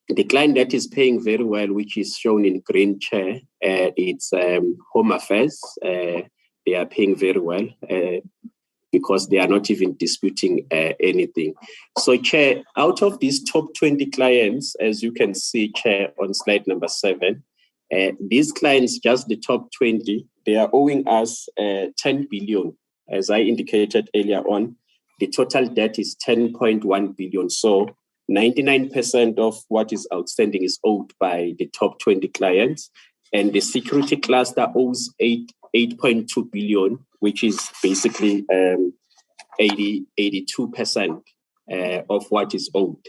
The client that is paying very well, which is shown in green chair, it's Home Affairs. They are paying very well because they are not even disputing anything. So, Chair, out of these top 20 clients, as you can see, Chair, on slide number 7, these clients, just the top 20, they are owing us 10 billion. As I indicated earlier on, the total debt is 10.1 billion. So 99% of what is outstanding is owed by the top 20 clients, and the security cluster owes 8.2 billion, which is basically 82% of what is owed.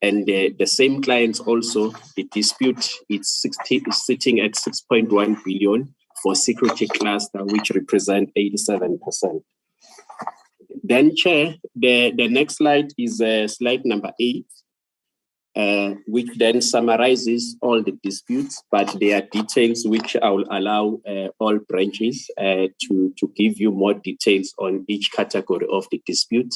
And the same clients also, the dispute is sitting at 6.1 billion for security cluster, which represent 87%. Then, Chair, the next slide is slide number 8, which then summarizes all the disputes, but there are details which I will allow all branches to give you more details on each category of the dispute.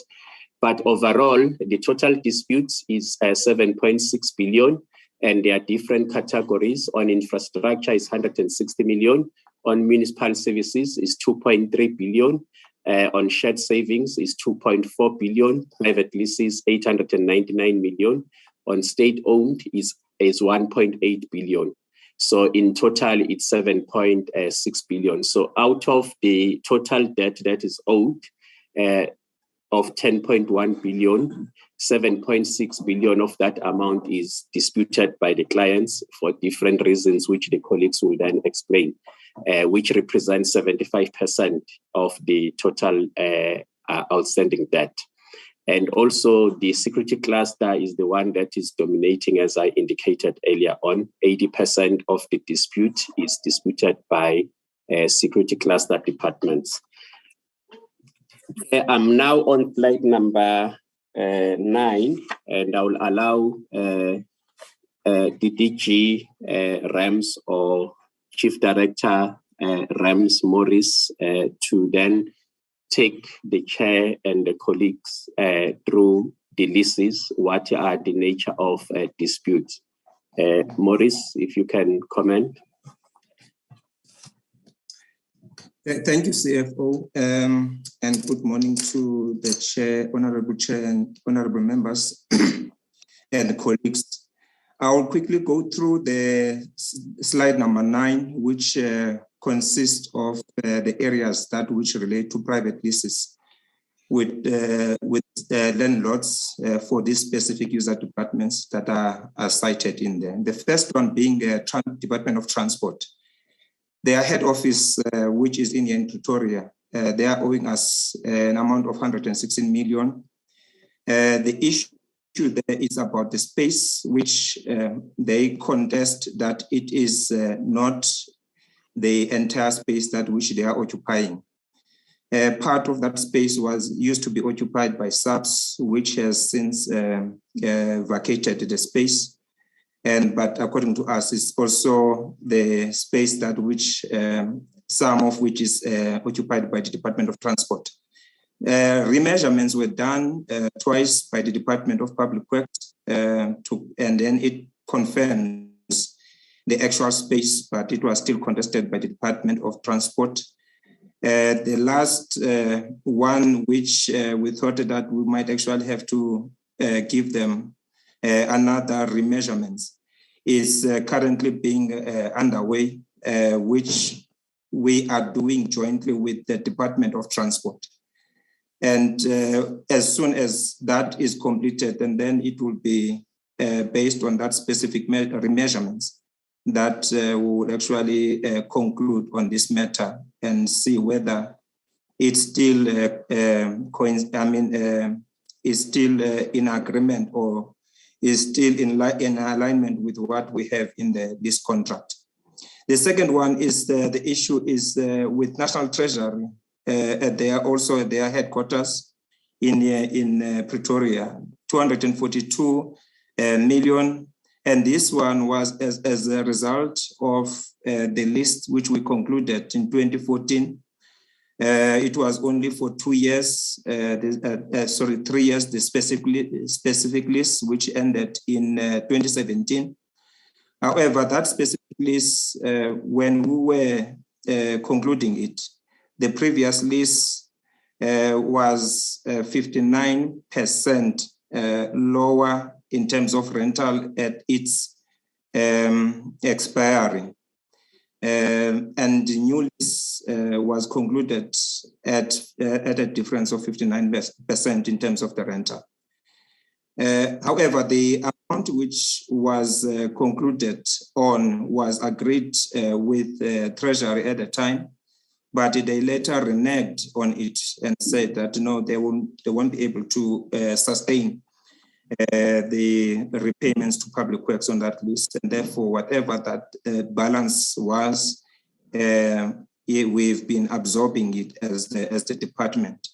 But overall, the total disputes is 7.6 billion, and there are different categories. On infrastructure is 160 million, on municipal services is 2.3 billion, on shared savings is 2.4 billion, private leases 899 million, on state-owned is 1.8 billion. So in total, it's 7.6 billion. So out of the total debt that is owed of 10.1 billion, 7.6 billion of that amount is disputed by the clients for different reasons, which the colleagues will then explain, which represents 75% of the total outstanding debt. And also the security cluster is the one that is dominating, as I indicated earlier on. 80% of the dispute is disputed by security cluster departments. I'm now on slide number 9, and I will allow DDG Rams or Chief Director Rams Morris to then take the chair and the colleagues through the leases, what are the nature of disputes. Morris, if you can comment.
Thank you, CFO, and good morning to the chair, honorable chair, and honorable members and colleagues. I'll quickly go through the slide number 9, which consists of the areas that which relate to private leases with landlords for these specific user departments that are cited in there. The first one being the Department of Transport. Their head office, which is in Pretoria, they are owing us an amount of 116 million. The issue there is about the space, which they contest that it is not the entire space that which they are occupying. Part of that space used to be occupied by subs, which has since vacated the space. But according to us, it's also the space that which some of which is occupied by the Department of Transport. Remeasurements were done twice by the Department of Public Works, and then it confirms the actual space, but it was still contested by the Department of Transport. The last one, which we thought that we might actually have to give them another remeasurements, is currently being underway, which we are doing jointly with the Department of Transport. And as soon as that is completed, and then it will be based on that specific remeasurements that we will actually conclude on this matter and see whether it's still is still in agreement or is still in alignment with what we have in this contract. The second one is the issue is with National Treasury. They are also at their headquarters in Pretoria, 242 million. And this one was as a result of the list which we concluded in 2014. It was only for 2 years, 3 years, the specific list, which ended in 2017. However, that specific list, when we were concluding it, the previous list was 59% lower in terms of rental at its expiry. And the new lease was concluded at a difference of 59% in terms of the rental. However, the amount which was concluded on was agreed with Treasury at the time, but they later reneged on it and said that no, they won't be able to sustain the repayments to public works on that list, and therefore whatever that balance was, we've been absorbing it as the department,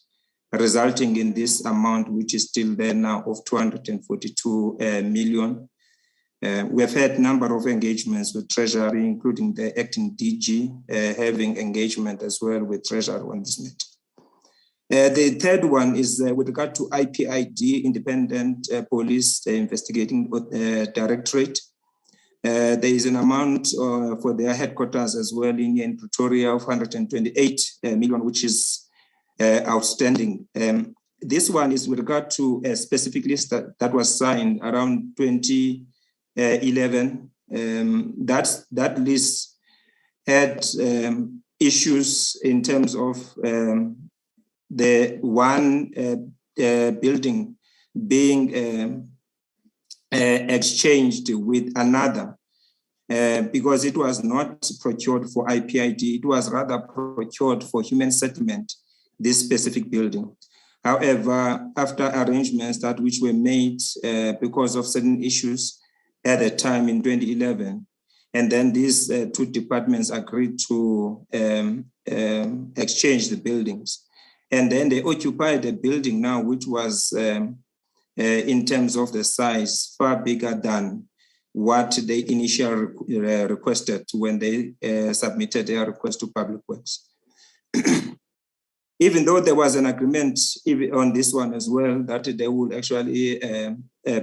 resulting in this amount which is still there now of 242 million. We have had a number of engagements with Treasury, including the acting DG having engagement as well with Treasury on this matter. The third one is with regard to IPID, Independent Police Investigating Directorate. There is an amount for their headquarters as well in Pretoria of 128 million, which is outstanding. This one is with regard to a specific list that was signed around 2011. That list had issues in terms of the one building being exchanged with another because it was not procured for IPID, it was rather procured for human settlement, this specific building. However, after arrangements that which were made because of certain issues at the time in 2011, and then these two departments agreed to exchange the buildings. And then they occupied a building now, which was in terms of the size, far bigger than what they initially requested when they submitted their request to Public Works. Even though there was an agreement on this one as well, that they would actually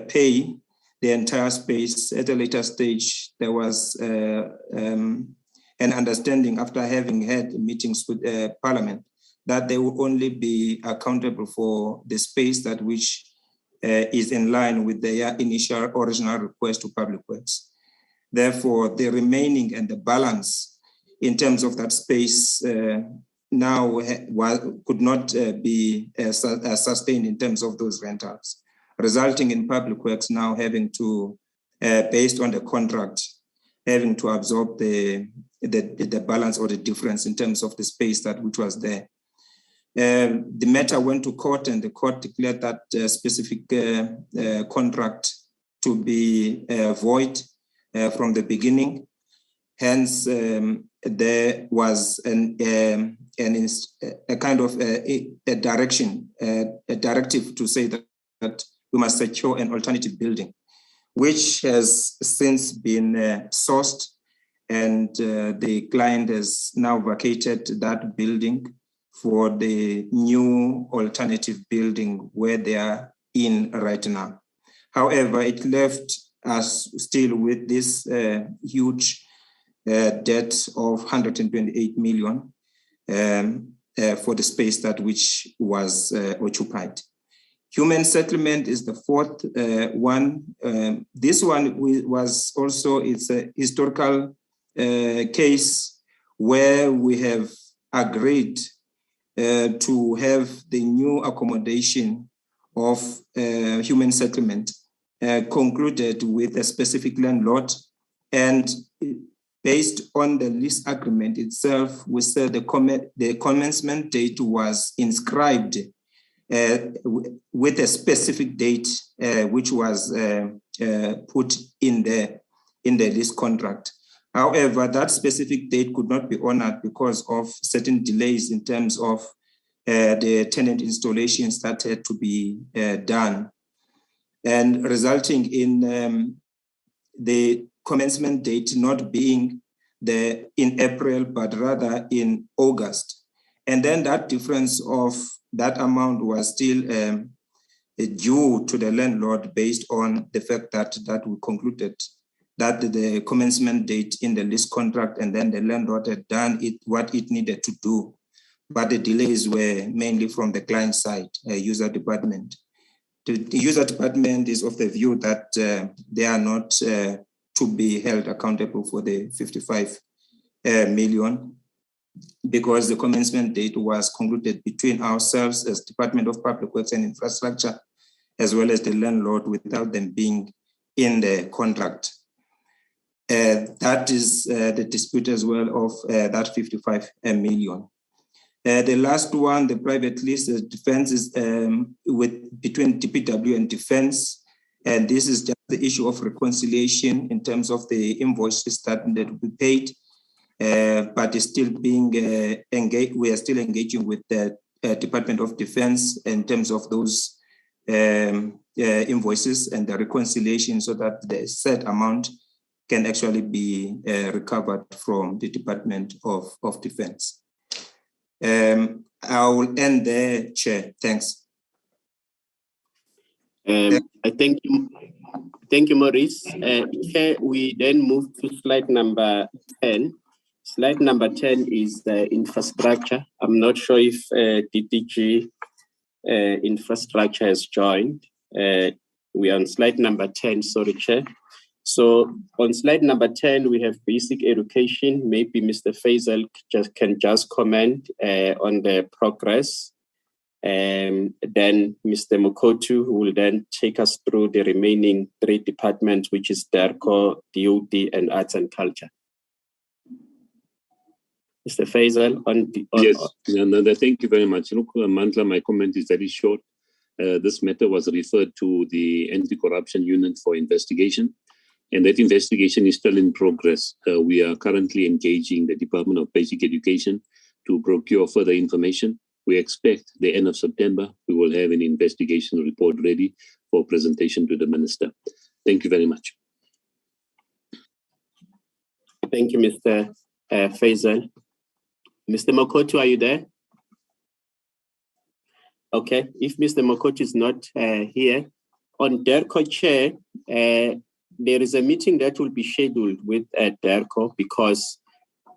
pay the entire space at a later stage, there was an understanding after having had meetings with Parliament that they will only be accountable for the space that which is in line with their initial original request to Public Works. Therefore, the remaining and the balance in terms of that space now could not be sustained in terms of those rentals, resulting in Public Works now having to, based on the contract, having to absorb the balance or the difference in terms of the space that which was there. The matter went to court, and the court declared that specific contract to be void from the beginning. Hence, there was a kind of a directive to say that we must secure an alternative building, which has since been sourced, and the client has now vacated that building for the new alternative building where they are in right now. However, it left us still with this huge debt of 128 million for the space that which was occupied. Human settlement is the fourth one. This one was also, it's a historical case where we have agreed to have the new accommodation of human settlement concluded with a specific landlord, and based on the lease agreement itself, we said the commencement date was inscribed with a specific date which was put in the lease contract. However, that specific date could not be honored because of certain delays in terms of the tenant installations that had to be done, and resulting in the commencement date not being in April, but rather in August. And then that difference of that amount was still due to the landlord based on the fact that we concluded that the commencement date in the lease contract, and then the landlord had done what it needed to do. But the delays were mainly from the client side, user department. The user department is of the view that they are not to be held accountable for the 55 million, because the commencement date was concluded between ourselves as Department of Public Works and Infrastructure, as well as the landlord, without them being in the contract. That is the dispute as well of that 55 million. The last one, the private lease defense, is between DPW and Defense. And this is just the issue of reconciliation in terms of the invoices that will be paid, but is still being engaged. We are still engaging with the Department of Defense in terms of those invoices and the reconciliation, so that the said amount can actually be recovered from the Department of Defense. I will end there, Chair. Thanks.
I thank you, Maurice. Chair, we then move to slide number 10. Slide number 10 is the infrastructure. I'm not sure if DDG infrastructure has joined. We are on slide number 10, sorry, Chair. So on slide number 10, we have basic education. Maybe Mr. Faisal can just comment on the progress. Then Mr. Mokotu will then take us through the remaining three departments, which is DERCO, DOD, and Arts and Culture. Mr. Faisal,
Yes, thank you very much. Look, Mantla, my comment is very short. This matter was referred to the Anti-Corruption Unit for investigation, and that investigation is still in progress. We are currently engaging the Department of Basic Education to procure further information. We expect the end of September, we will have an investigation report ready for presentation to the Minister. Thank you very much.
Thank you, Mr. Faisal. Mr. Mokotu, are you there? Okay, if Mr. Mokotu is not here, on DERCO Chair, there is a meeting that will be scheduled with DERCO, because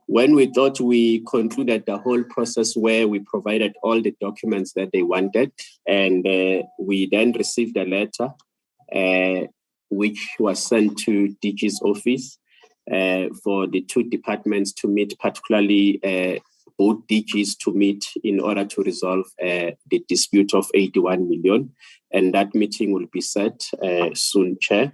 when we thought we concluded the whole process where we provided all the documents that they wanted, and we then received a letter which was sent to DG's office for the two departments to meet, particularly both DGs to meet in order to resolve the dispute of 81 million. And that meeting will be set soon, Chair.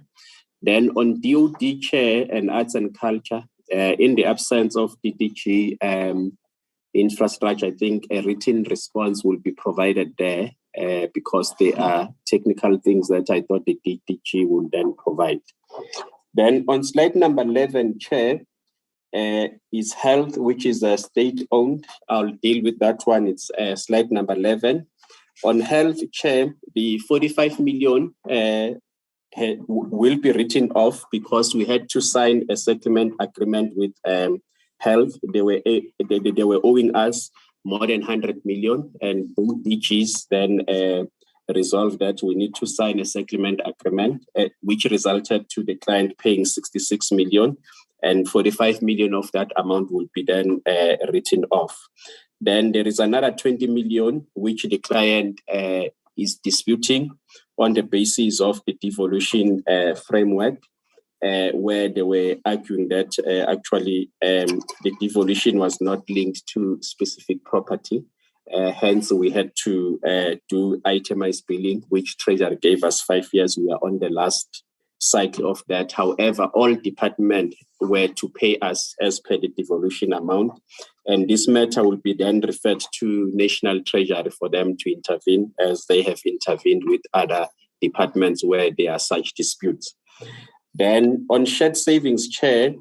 Then on DOD Chair and Arts and Culture, in the absence of the DG infrastructure, I think a written response will be provided there because there are technical things that I thought the DG will then provide. Then on slide number 11, Chair, is health, which is state-owned. I'll deal with that one. It's slide number 11. On health, Chair, the 45 million will be written off because we had to sign a settlement agreement with health. They were owing us more than 100 million, and both DGs then resolved that we need to sign a settlement agreement, which resulted to the client paying 66 million, and 45 million of that amount will be then written off. Then there is another 20 million, which the client is disputing on the basis of the devolution framework, where they were arguing that actually the devolution was not linked to specific property. Hence, we had to do itemized billing, which Treasury gave us 5 years. We are on the last cycle of that. However, all departments were to pay us as per the devolution amount. And this matter will be then referred to National Treasury for them to intervene, as they have intervened with other departments where there are such disputes. Then on shared savings, Chair,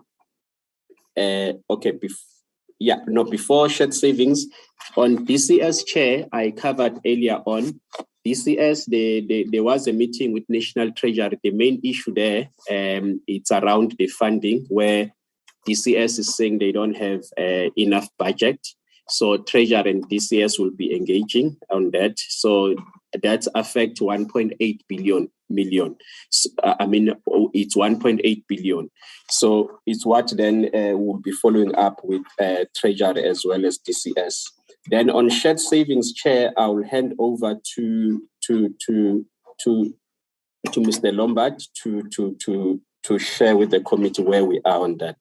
before shared savings, on DCS, Chair, I covered earlier on. DCS, there was a meeting with National Treasury. The main issue there, it's around the funding, where DCS is saying they don't have enough budget. So Treasury and DCS will be engaging on that. So that affects 1.8 million. So, it's 1.8 billion. So it's what then we'll be following up with Treasury as well as DCS. Then on shared savings, Chair, I will hand over to Mr. Lombard to share with the committee where we are on that.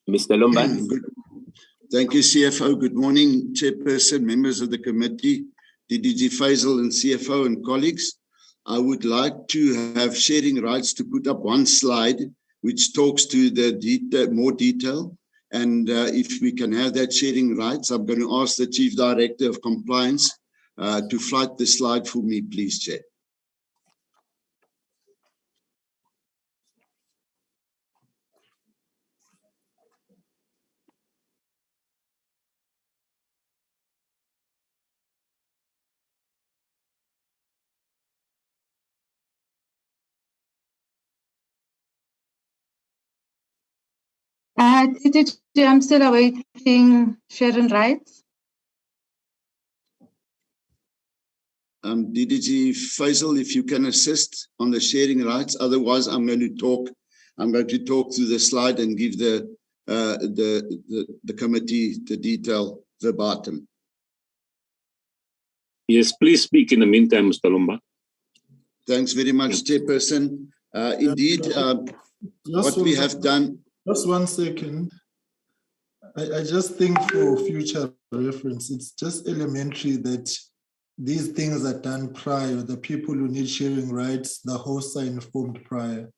Mr. Lombard.
Thank you, CFO. Good morning, Chairperson, members of the committee, DDG Faisal and CFO and colleagues. I would like to have sharing rights to put up one slide which talks to the more detail. And if we can have that sharing rights, I'm going to ask the Chief Director of Compliance to flight the slide for me, please, Chair.
I'm still awaiting sharing rights.
DDG Faisal, if you can assist on the sharing rights, otherwise I'm going to talk through the slide and give the committee the detail verbatim.
Yes, please speak in the meantime, Mr. Lombard.
Thanks very much, Chairperson. Indeed, what we have done.
Just 1 second. I just think for future reference, it's just elementary that these things are done prior. The people who need sharing rights, the hosts are informed prior.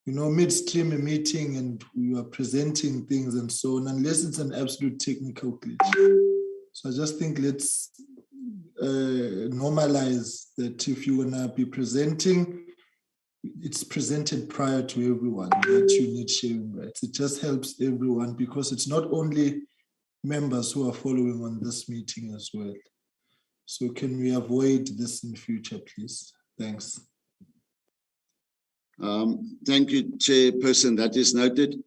You know, midstream a meeting and we are presenting things and so on, unless it's an absolute technical glitch. So I just think let's normalize that if you want to be presenting, it's presented prior to everyone that you need sharing rights. It just helps everyone because it's not only members who are following on this meeting as well. So can we avoid this in future, please? Thanks.
Thank you, Chairperson. That is noted.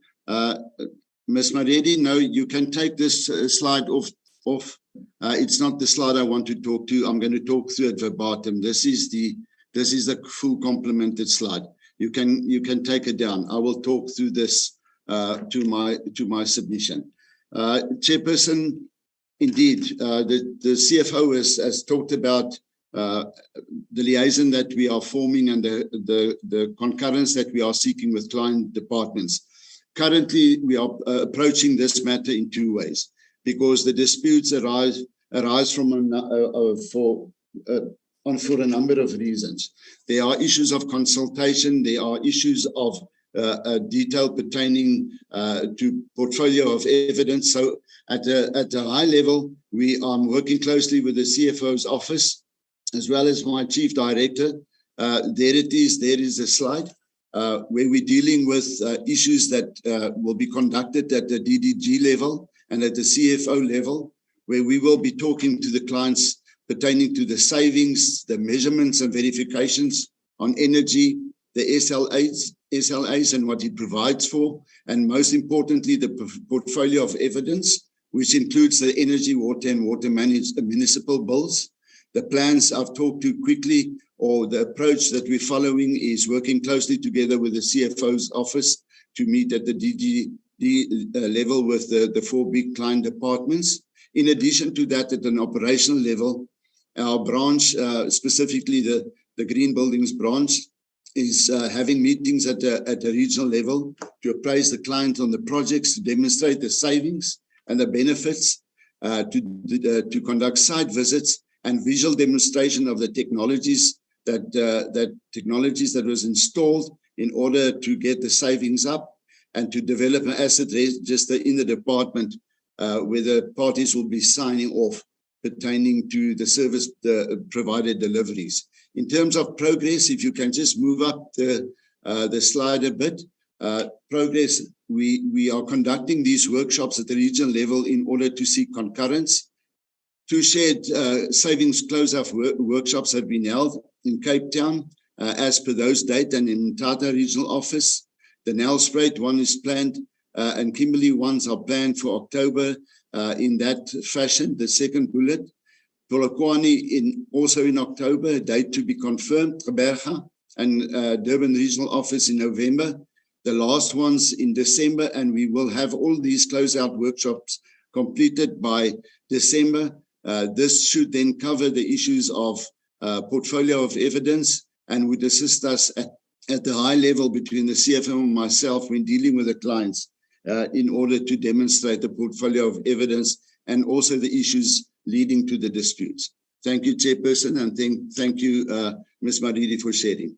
Ms. Maredi, no, you can take this slide off. It's not the slide I want to talk to. I'm going to talk through it verbatim. This is the full complemented slide. You can take it down. I will talk through this to my submission. Chairperson, indeed, the CFO has talked about the liaison that we are forming and the concurrence that we are seeking with client departments. Currently, we are approaching this matter in 2 ways because the disputes arise from for a number of reasons. There are issues of consultation. There are issues of detail pertaining to portfolio of evidence. So at a high level, we are working closely with the CFO's office, as well as my chief director. There it is. There is a slide where we're dealing with issues that will be conducted at the DDG level and at the CFO level, where we will be talking to the clients pertaining to the savings, the measurements and verifications on energy, the SLAs and what it provides for, and most importantly, the portfolio of evidence, which includes the energy, water and water municipal bills. The plans I've talked to quickly, or the approach that we're following is working closely together with the CFO's office to meet at the DG level with the 4 big client departments. In addition to that, at an operational level, our branch, specifically the Green Buildings branch, is having meetings at a regional level to appraise the client on the projects, to demonstrate the savings and the benefits. to conduct site visits and visual demonstration of the technologies that was installed in order to get the savings up, and to develop an asset register in the department where the parties will be signing off pertaining to the service provided deliveries. In terms of progress, if you can just move up the slide a bit. Progress, we are conducting these workshops at the regional level in order to seek concurrence. 2 shared savings close-off workshops have been held in Cape Town as per those dates, and in Tata Regional Office. The Nelspruit one is planned, and Kimberley ones are planned for October in that fashion. The second bullet, Polokwane also in October, a date to be confirmed, Gqeberha, and Durban Regional Office in November. The last ones in December, and we will have all these closeout workshops completed by December. This should then cover the issues of portfolio of evidence and would assist us at the high level between the CFO and myself when dealing with the clients in order to demonstrate the portfolio of evidence and also the issues leading to the disputes. Thank you, Chairperson, and thank you, Ms. Maridi, for sharing.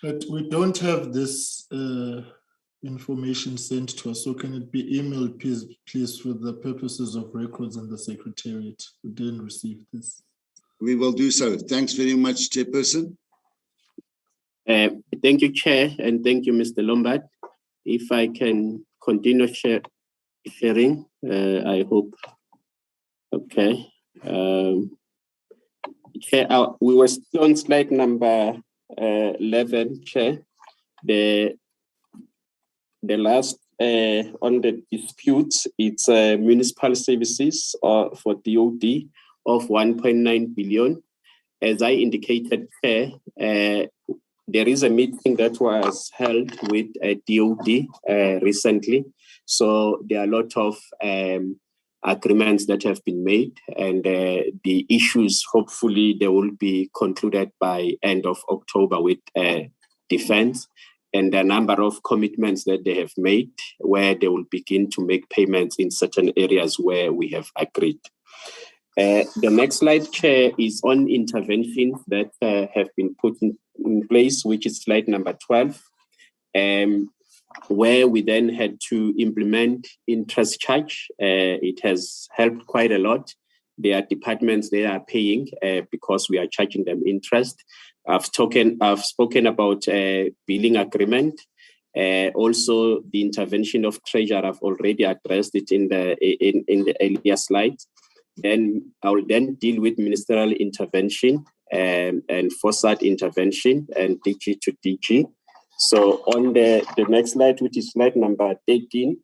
But we don't have this information sent to us, so can it be emailed, please, for the purposes of records and the Secretariat? We didn't receive this.
We will do so. Thanks very much, Chairperson.
Thank you, Chair, and thank you, Mr. Lombard. If I can continue sharing, I hope. Okay. Chair, we were still on slide number 11, Chair. The last on the disputes, it's municipal services for DOD of 1.9 billion. As I indicated, Chair, there is a meeting that was held with DOD recently. So there are a lot of agreements that have been made, and the issues, hopefully, they will be concluded by end of October with defense, and a number of commitments that they have made where they will begin to make payments in certain areas where we have agreed. The next slide, Chair, is on interventions that have been put in place, which is slide number 12, where we then had to implement interest charge. It has helped quite a lot. There are departments they are paying because we are charging them interest. I've spoken about billing agreement. Also, the intervention of treasurer, I've already addressed it in the earlier slides. Then I will then deal with ministerial intervention and FOSAT intervention and DG to DG. So on the next slide, which is slide number 13,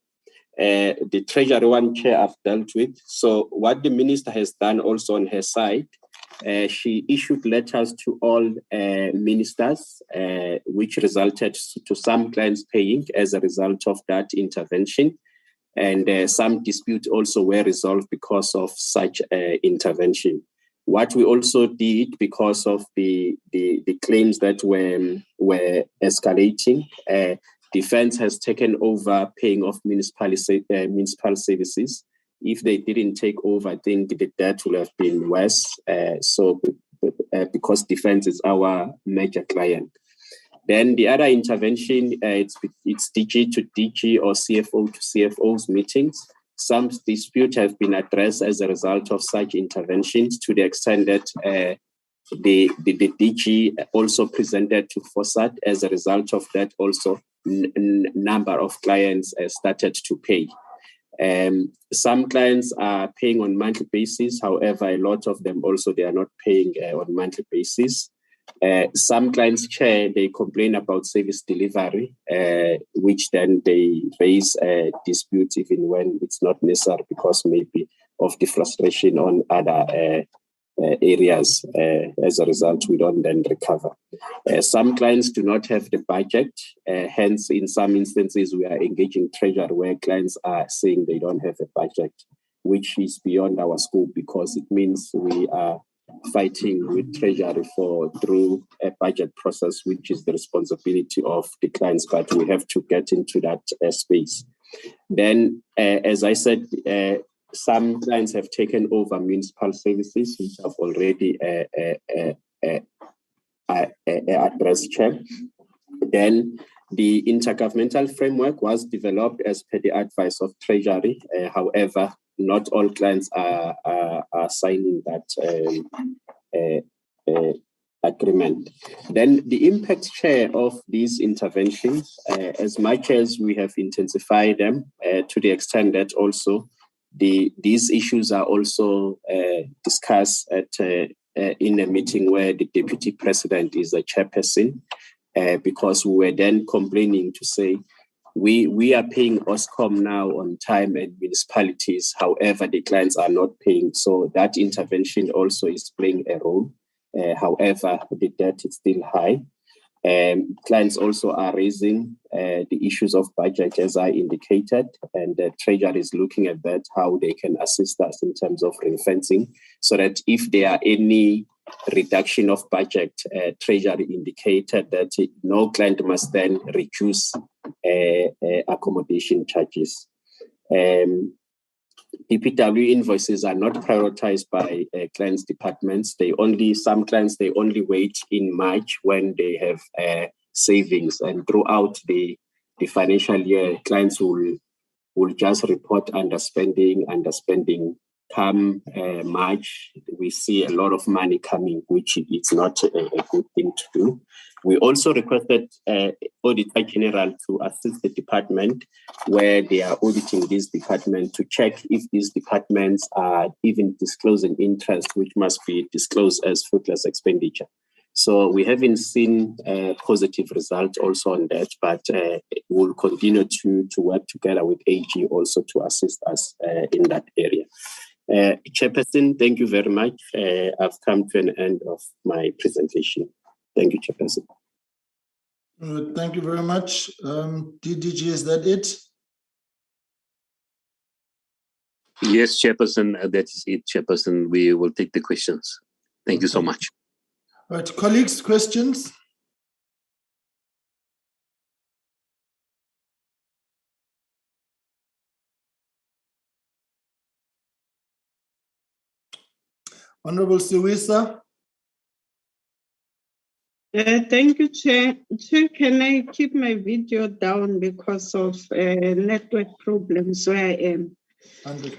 the treasury one, Chair, I've dealt with. So what the minister has done also on her side, she issued letters to all ministers, which resulted to some clients paying as a result of that intervention. And some disputes also were resolved because of such intervention. What we also did, because of the claims that were escalating, defense has taken over paying of municipal services. If they didn't take over, I think the debt would have been worse. Because defense is our major client. Then the other intervention, it's DG to DG or CFO to CFO's meetings. Some disputes have been addressed as a result of such interventions, to the extent that the DG also presented to FOSAT. As a result of that, also number of clients started to pay. Some clients are paying on monthly basis. However, a lot of them also, they are not paying on monthly basis. Some clients, Chair, they complain about service delivery, which then they raise disputes even when it's not necessary, because maybe of the frustration on other areas. As a result, we don't then recover. Some clients do not have the budget. Hence, in some instances, we are engaging treasury where clients are saying they don't have a budget, which is beyond our scope, because it means we are fighting with treasury through a budget process, which is the responsibility of the clients, but we have to get into that space. Then, as I said, some clients have taken over municipal services, which have already addressed, Chair. Then the intergovernmental framework was developed as per the advice of Treasury. However, not all clients are signing that agreement. Then the impact share of these interventions, as much as we have intensified them, to the extent that also these issues are also discussed in a meeting where the Deputy President is a chairperson, because we were then complaining to say, we are paying Oscom now on time and municipalities, however, the clients are not paying. So that intervention also is playing a role. However, the debt is still high. Clients also are raising the issues of budget, as I indicated, and the Treasury is looking at that, how they can assist us in terms of ring-fencing, so that if there are any reduction of budget, Treasury indicated that no client must then reduce accommodation charges. DPWI invoices are not prioritized by clients' departments. Some clients only wait in March when they have savings, and throughout the financial year, clients will just report underspending. Come March, we see a lot of money coming, which is not a good thing to do. We also requested Auditor General to assist the department where they are auditing this department to check if these departments are even disclosing interest, which must be disclosed as fruitless expenditure. So we haven't seen a positive result also on that, but we'll continue to work together with AG also to assist us in that area. Chairperson, thank you very much. I've come to an end of my presentation. Thank you, Chairperson.
Thank you very much. DDG, is that it?
Yes, Chairperson, that is it, Chairperson. We will take the questions. Thank you so much.
All right, colleagues, questions? Honorable Siwisa.
Thank you, Chair. Chair, can I keep my video down because of network problems where I am?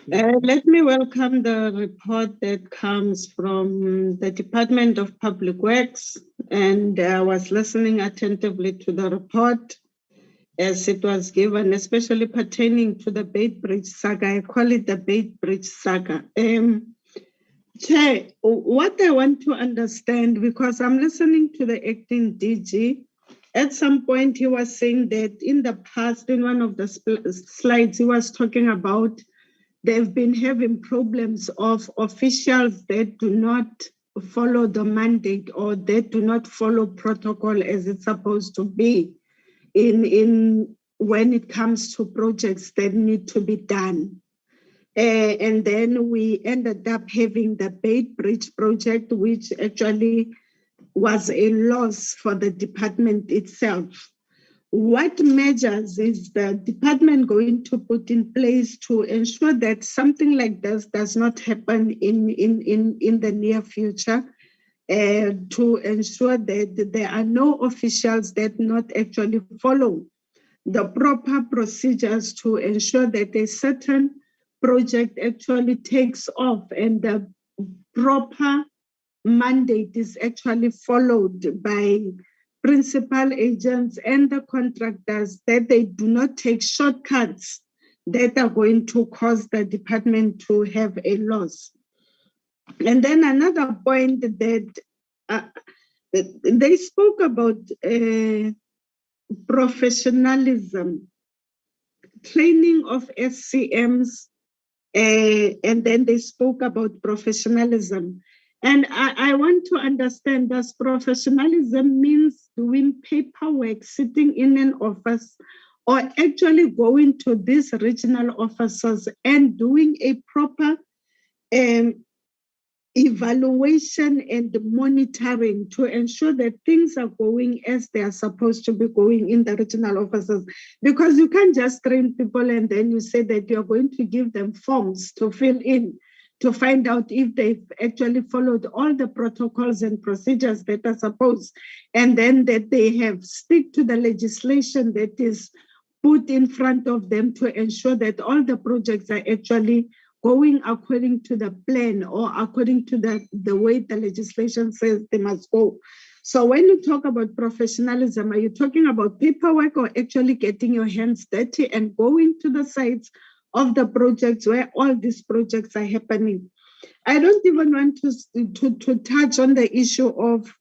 Let me welcome the report that comes from the Department of Public Works, and I was listening attentively to the report as it was given, especially pertaining to the Bait Bridge saga. I call it the Bait Bridge saga. Chair, what I want to understand, because I'm listening to the acting DG, at some point he was saying that in the past, in one of the slides, he was talking about they've been having problems of officials that do not follow the mandate or that do not follow protocol as it's supposed to be in when it comes to projects that need to be done. And then we ended up having the Bait Bridge project, which actually was a loss for the department itself. What measures is the department going to put in place to ensure that something like this does not happen in the near future, to ensure that there are no officials that not actually follow the proper procedures to ensure that a certain project actually takes off and the proper mandate is actually followed by principal agents and the contractors, that they do not take shortcuts that are going to cause the department to have a loss. And then another point that they spoke about professionalism, training of SCMs, and then they spoke about professionalism. And I want to understand, does professionalism means doing paperwork, sitting in an office, or actually going to these regional offices and doing a proper evaluation and monitoring to ensure that things are going as they are supposed to be going in the regional offices. Because you can't just train people and then you say that you're going to give them forms to fill in to find out if they've actually followed all the protocols and procedures that are supposed, and then that they have stick to the legislation that is put in front of them to ensure that all the projects are actually going according to the plan or according to the way the legislation says they must go. So when you talk about professionalism, are you talking about paperwork or actually getting your hands dirty and going to the sites of the projects where all these projects are happening? I don't even want to touch on the issue of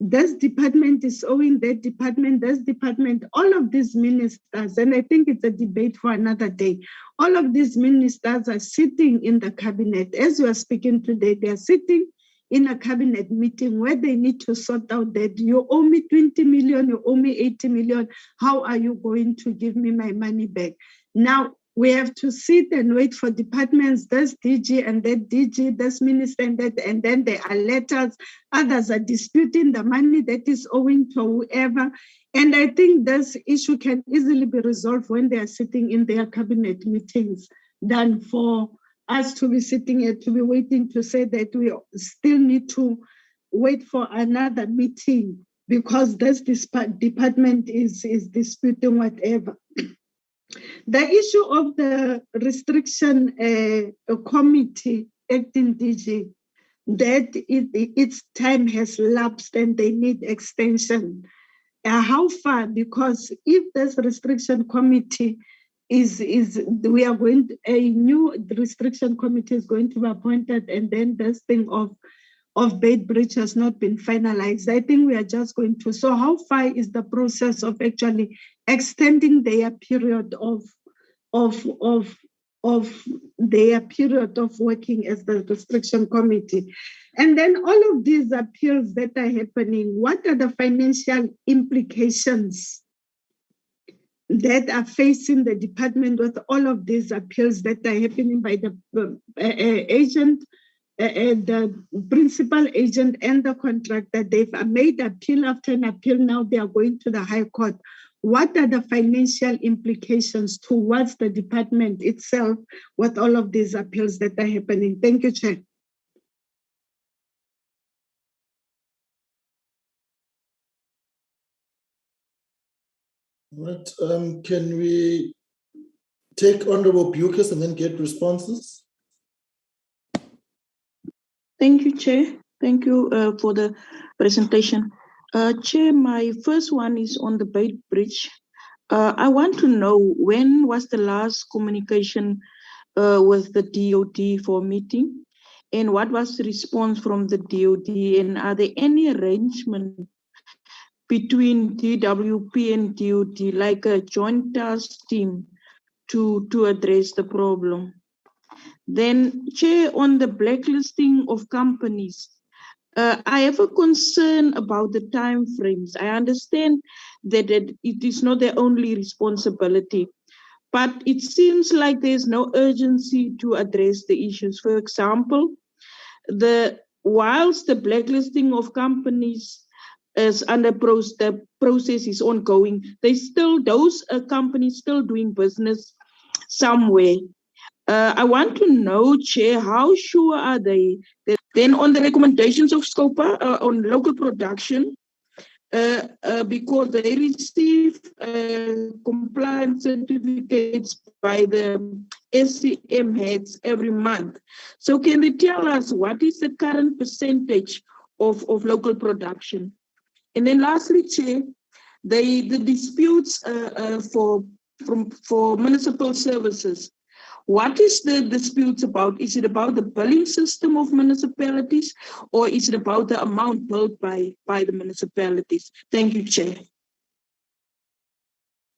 this department is owing that department, this department, all of these ministers, and I think it's a debate for another day. All of these ministers are sitting in the cabinet. As we are speaking today, they are sitting in a cabinet meeting where they need to sort out that you owe me 20 million, you owe me 80 million. How are you going to give me my money back? Now, we have to sit and wait for departments, this DG and that DG, this minister and that, and then there are letters. Others are disputing the money that is owing to whoever. And I think this issue can easily be resolved when they are sitting in their cabinet meetings than for us to be sitting here, to be waiting to say that we still need to wait for another meeting because this department is disputing whatever. The issue of the restriction committee acting DG, that its time has lapsed and they need extension. How far? Because if this restriction committee we are going to, a new restriction committee is going to be appointed, and then this thing of bait breach has not been finalized. I think we are just going to. So how far is the process of actually extending their period of their period of working as the restriction committee? And then all of these appeals that are happening, what are the financial implications that are facing the department with all of these appeals that are happening by the agent, the principal agent and the contractor? They've made appeal after an appeal, now they are going to the High Court. What are the financial implications towards the department itself with all of these appeals that are happening? Thank you, Chair.
Right. Can we take Honorable Bucas and then get responses?
Thank you, Chair. Thank you for the presentation. Chair, my first one is on the bait bridge. I want to know, when was the last communication with the DOD for meeting? And what was the response from the DOD? And are there any arrangement between DWP and DOD, like a joint task team to address the problem? Then, Chair, on the blacklisting of companies, I have a concern about the time frames. I understand that it is not their only responsibility, but it seems like there's no urgency to address the issues. For example, whilst the blacklisting of companies is under the process is ongoing, those companies still doing business somewhere. I want to know, Chair, how sure are they that then on the recommendations of SCOPA on local production, because they receive compliance certificates by the SCM heads every month. So can they tell us what is the current percentage of local production? And then lastly, Chair, the disputes for municipal services. What is the disputes about? Is it about the billing system of municipalities, or is it about the amount billed by the municipalities? Thank you, Chair.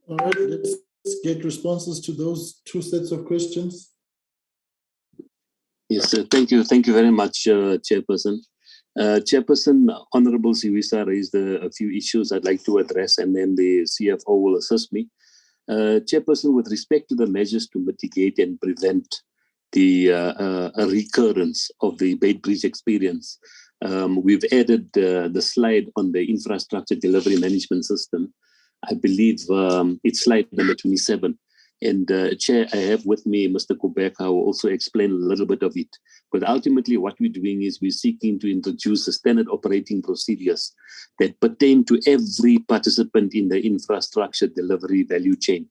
All right, let's get responses to those two sets of questions.
Yes, thank you. Thank you very much, Chairperson. Chairperson, Honorable Siwisa raised a few issues I'd like to address, and then the CFO will assist me. Chairperson, with respect to the measures to mitigate and prevent the a recurrence of the Bait Breach experience. We've added the slide on the infrastructure delivery management system. I believe it's slide number 27. And Chair, I have with me Mr. Kubeka, who will also explain a little bit of it. But ultimately what we're doing is we're seeking to introduce the standard operating procedures that pertain to every participant in the infrastructure delivery value chain,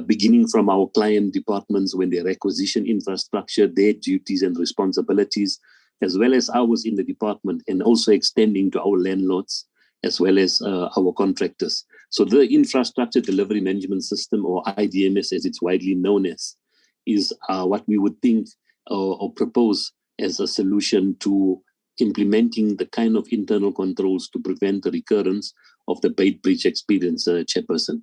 beginning from our client departments when they requisition infrastructure, their duties and responsibilities, as well as ours in the department, and also extending to our landlords, as well as our contractors. So the Infrastructure Delivery Management System, or IDMS as it's widely known as, is what we would think or propose as a solution to implementing the kind of internal controls to prevent the recurrence of the Bait Breach experience, Chairperson.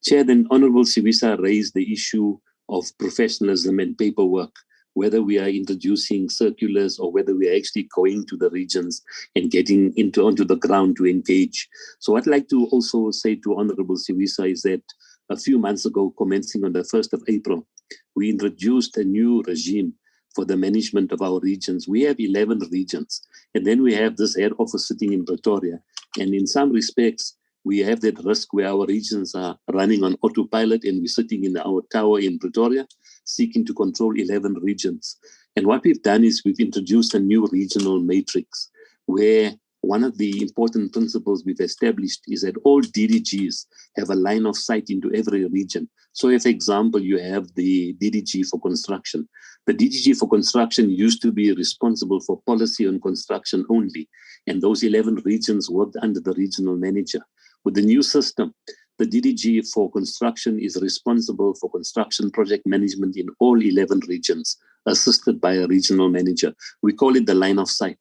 Chair, then Honorable Siwisa raised the issue of professionalism and paperwork, whether we are introducing circulars or whether we are actually going to the regions and getting onto the ground to engage. So what I'd like to also say to Honorable Siwisa is that a few months ago, commencing on the 1st of April, we introduced a new regime for the management of our regions. We have 11 regions, and then we have this head office sitting in Pretoria. And in some respects, we have that risk where our regions are running on autopilot and we're sitting in our tower in Pretoria, seeking to control 11 regions. And what we've done is we've introduced a new regional matrix where one of the important principles we've established is that all DDGs have a line of sight into every region. So if, for example, you have the DDG for construction, the DDG for construction used to be responsible for policy on construction only, and those 11 regions worked under the regional manager. With the new system, the DDG for construction is responsible for construction project management in all 11 regions, assisted by a regional manager. We call it the line of sight.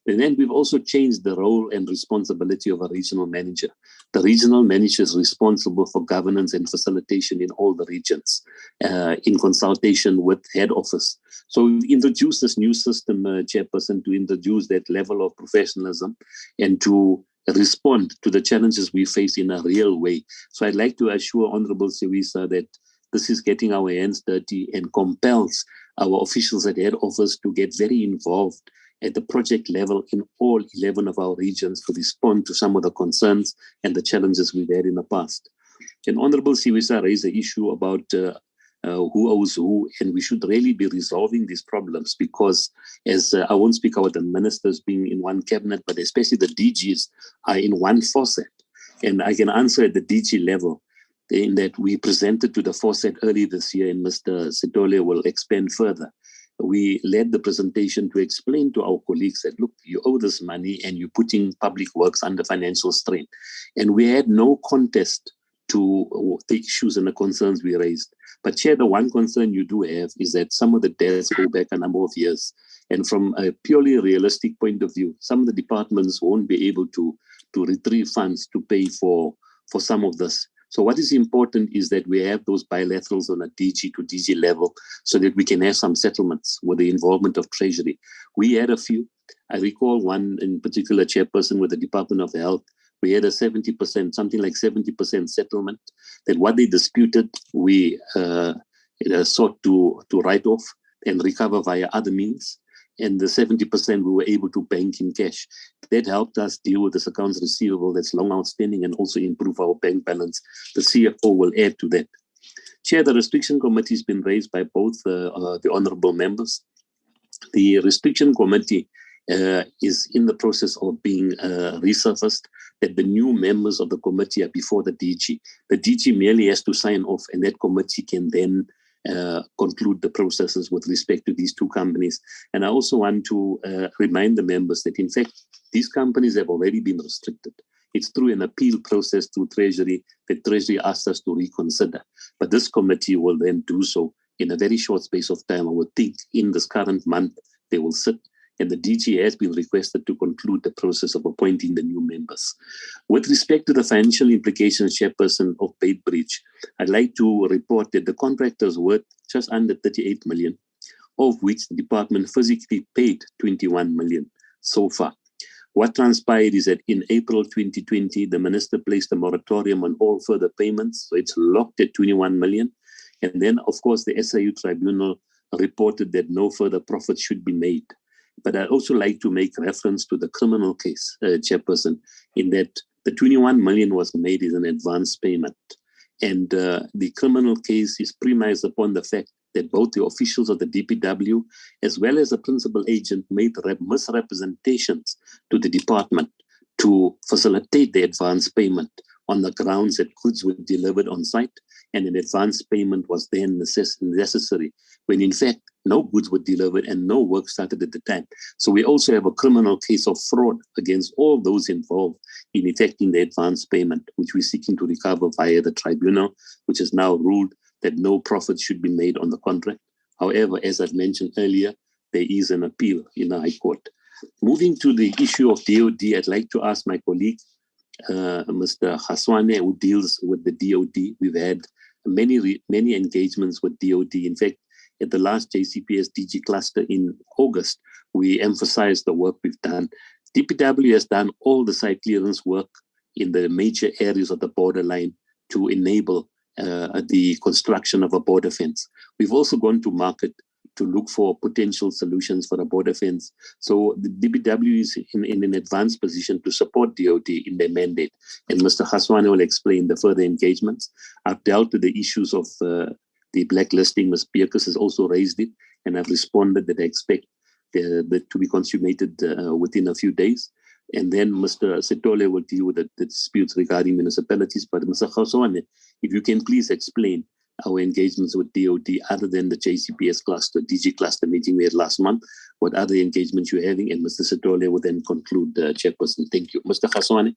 And then we've also changed the role and responsibility of a regional manager. The regional manager is responsible for governance and facilitation in all the regions, in consultation with head office. So we've introduced this new system, Chairperson, to introduce that level of professionalism and to respond to the challenges we face in a real way. So I'd like to assure Honorable Siwisa that this is getting our hands dirty and compels our officials at head office to get very involved at the project level in all 11 of our regions to respond to some of the concerns and the challenges we've had in the past. And Honorable Siwisa raised the issue about who owes who, and we should really be resolving these problems because as I won't speak about the ministers being in one cabinet, but especially the DGs are in one faucet. And I can answer at the DG level in that we presented to the faucet early this year, and Mr. Sitole will expand further. We led the presentation to explain to our colleagues that, look, you owe this money and you're putting public works under financial strain. And we had no contest to the issues and the concerns we raised. But Chair, the one concern you do have is that some of the debts go back a number of years. And from a purely realistic point of view, some of the departments won't be able to retrieve funds to pay for some of this. So what is important is that we have those bilaterals on a DG to DG level so that we can have some settlements with the involvement of Treasury. We had a few. I recall one in particular, Chairperson, with the Department of Health. We had a 70%, something like 70% settlement, that what they disputed, we sought to write off and recover via other means. And the 70% we were able to bank in cash. That helped us deal with this accounts receivable that's long outstanding and also improve our bank balance. The CFO will add to that. Chair, the restriction committee has been raised by both the honorable members. The restriction committee is in the process of being resurfaced, that the new members of the committee are before the DG. The DG merely has to sign off, and that committee can then conclude the processes with respect to these two companies. And I also want to remind the members that, in fact, these companies have already been restricted. It's through an appeal process through Treasury that Treasury asked us to reconsider. But this committee will then do so in a very short space of time. I would think in this current month they will sit, and the DG has been requested to conclude the process of appointing the new members. With respect to the financial implications, Chairperson, of Bait Breach, I'd like to report that the contractors worth just under 38 million, of which the department physically paid 21 million so far. What transpired is that in April 2020, the minister placed a moratorium on all further payments, so it's locked at 21 million. And then, of course, the SIU tribunal reported that no further profit should be made. But I'd also like to make reference to the criminal case, Chairperson, in that the 21 million was made as an advance payment. And the criminal case is premised upon the fact that both the officials of the DPW as well as the principal agent made misrepresentations to the department to facilitate the advance payment on the grounds that goods were delivered on site and an advance payment was then necessary, when in fact no goods were delivered and no work started at the time. So we also have a criminal case of fraud against all those involved in effecting the advance payment, which we're seeking to recover via the tribunal, which has now ruled that no profit should be made on the contract. However, as I've mentioned earlier, there is an appeal in the High Court. Moving to the issue of DOD, I'd like to ask my colleague, Mr. Khaswane, who deals with the DOD. We've had many engagements with DOD. In fact, at the last JCPS DG cluster in August, we emphasized the work we've done. DPW has done all the site clearance work in the major areas of the borderline to enable the construction of a border fence. We've also gone to market to look for potential solutions for a border fence. So the DPW is in an advanced position to support DOD in their mandate. And Mr. Khaswane will explain the further engagements. I've dealt with the issues of the blacklisting. Ms. Pierkes has also raised it, and I've responded that I expect that to be consummated within a few days. And then Mr. Sitole will deal with the disputes regarding municipalities. But Mr. Khaswane, if you can please explain our engagements with DOD other than the JCPS cluster, DG cluster meeting we had last month, what other engagements you're having, and Mr. Sitole will then conclude, Chairperson. Thank you. Mr. Khaswane.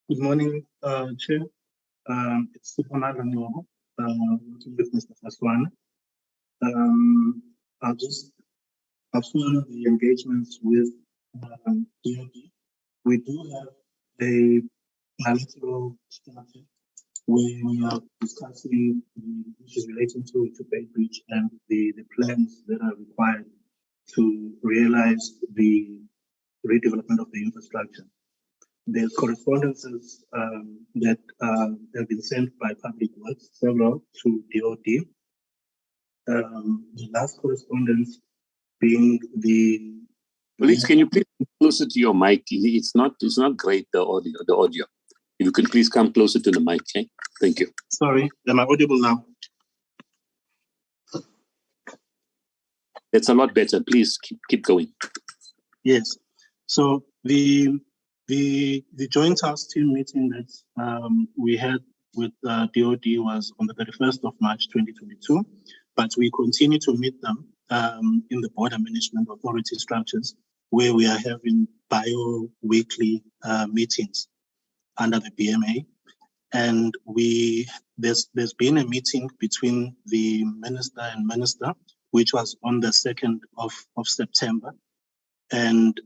Good morning, Chair. It's Supanala Nyoho, working with Mr. Khaswane. I'll just affirm the engagements with DOD. We do have a bilateral structure where we are discussing the issues relating to Bay Bridge and the plans that are required to realize the redevelopment of the infrastructure. There's correspondences that have been sent by Public Works, several to DOD. The last correspondence being the...
Please, can you please come closer to your mic? It's not great, the audio. If you can please come closer to the mic, okay? Thank you.
Sorry, am I audible now?
It's a lot better. Please keep going.
Yes. So the joint task team meeting that we had with DOD was on the 31st of March 2022, but we continue to meet them in the Border Management Authority structures, where we are having bi-weekly meetings under the BMA. And there's been a meeting between the minister and minister, which was on the 2nd of September. And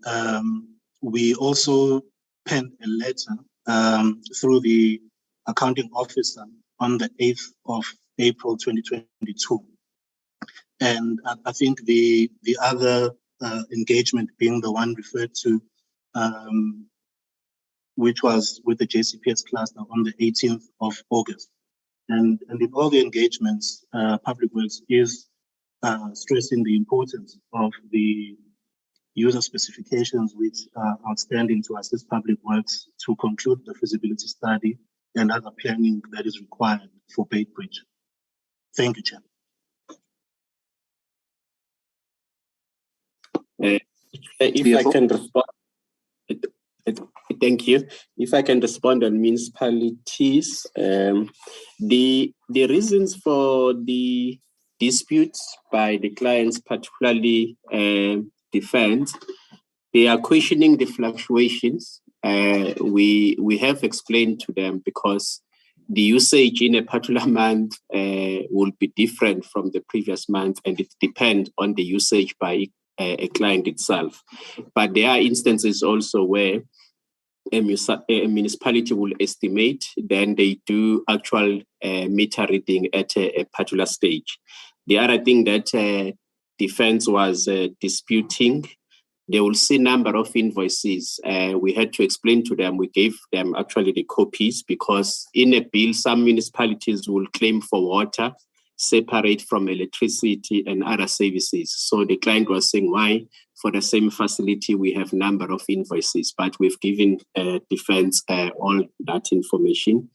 we also penned a letter through the accounting officer on the 8th of April 2022. And I think the other engagement being the one referred to, which was with the JCPS cluster on the 18th of August. And in all the engagements, Public Works is stressing the importance of the user specifications which are outstanding to assist Public Works to conclude the feasibility study and other planning that is required for Bay Bridge. Thank you, Chair.
If I can respond, thank you. If I can respond on municipalities, the reasons for the disputes by the clients, particularly defense, they are questioning the fluctuations. We have explained to them because the usage in a particular month will be different from the previous month, and it depends on the usage by a client itself. But there are instances also where a municipality will estimate, then they do actual meter reading at a particular stage. The other thing that defense was disputing they will see number of invoices. We had to explain to them, we gave them actually the copies, because in a bill, some municipalities will claim for water separate from electricity and other services. So the client was saying, why for the same facility we have number of invoices, but we've given defense all that information.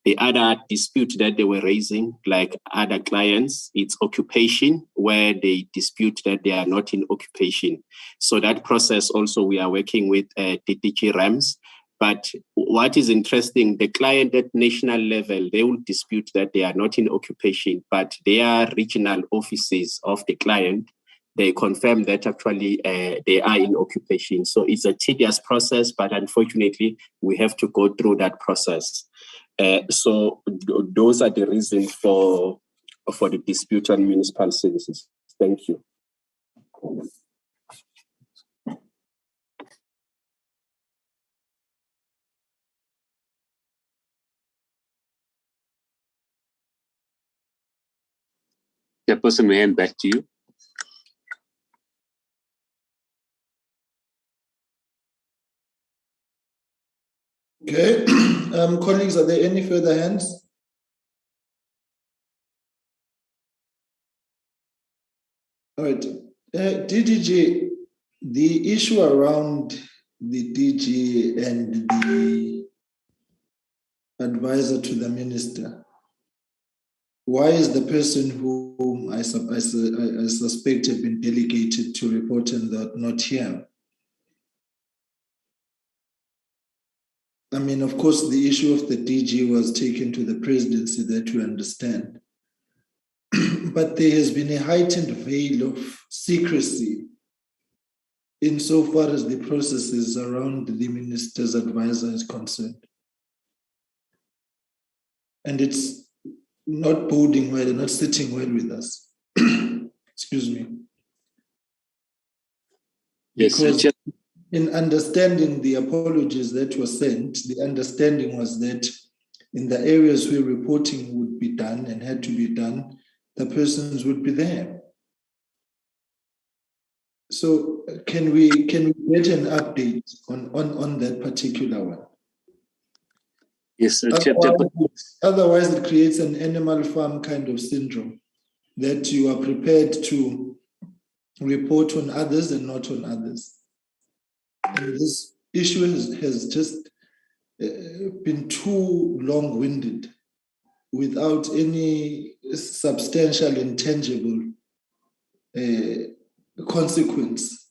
The other dispute that they were raising, like other clients, it's occupation, where they dispute that they are not in occupation. So that process also we are working with DPWI RAMs. But what is interesting, the client at national level, they will dispute that they are not in occupation, but their regional offices of the client, they confirm that actually they are in occupation. So it's a tedious process, but unfortunately, we have to go through that process. So those are the reasons for the dispute on municipal services. Thank you.
Chairperson, we hand back to you.
Okay, colleagues, are there any further hands? All right, DDG, the issue around the DG and the advisor to the minister, why is the person whom I suspect have been delegated to report on that not here? I mean, of course, the issue of the DG was taken to the presidency, that we understand. But there has been a heightened veil of secrecy insofar as the processes around the minister's advisor is concerned. And it's not boding well and not sitting well with us. Excuse me.
Yes,
because in understanding the apologies that were sent, the understanding was that in the areas where reporting would be done and had to be done, the persons would be there. So can we get an update on that particular one?
Yes,
otherwise it creates an animal farm kind of syndrome, that you are prepared to report on others and not on others. And this issue has just been too long-winded without any substantial, intangible consequence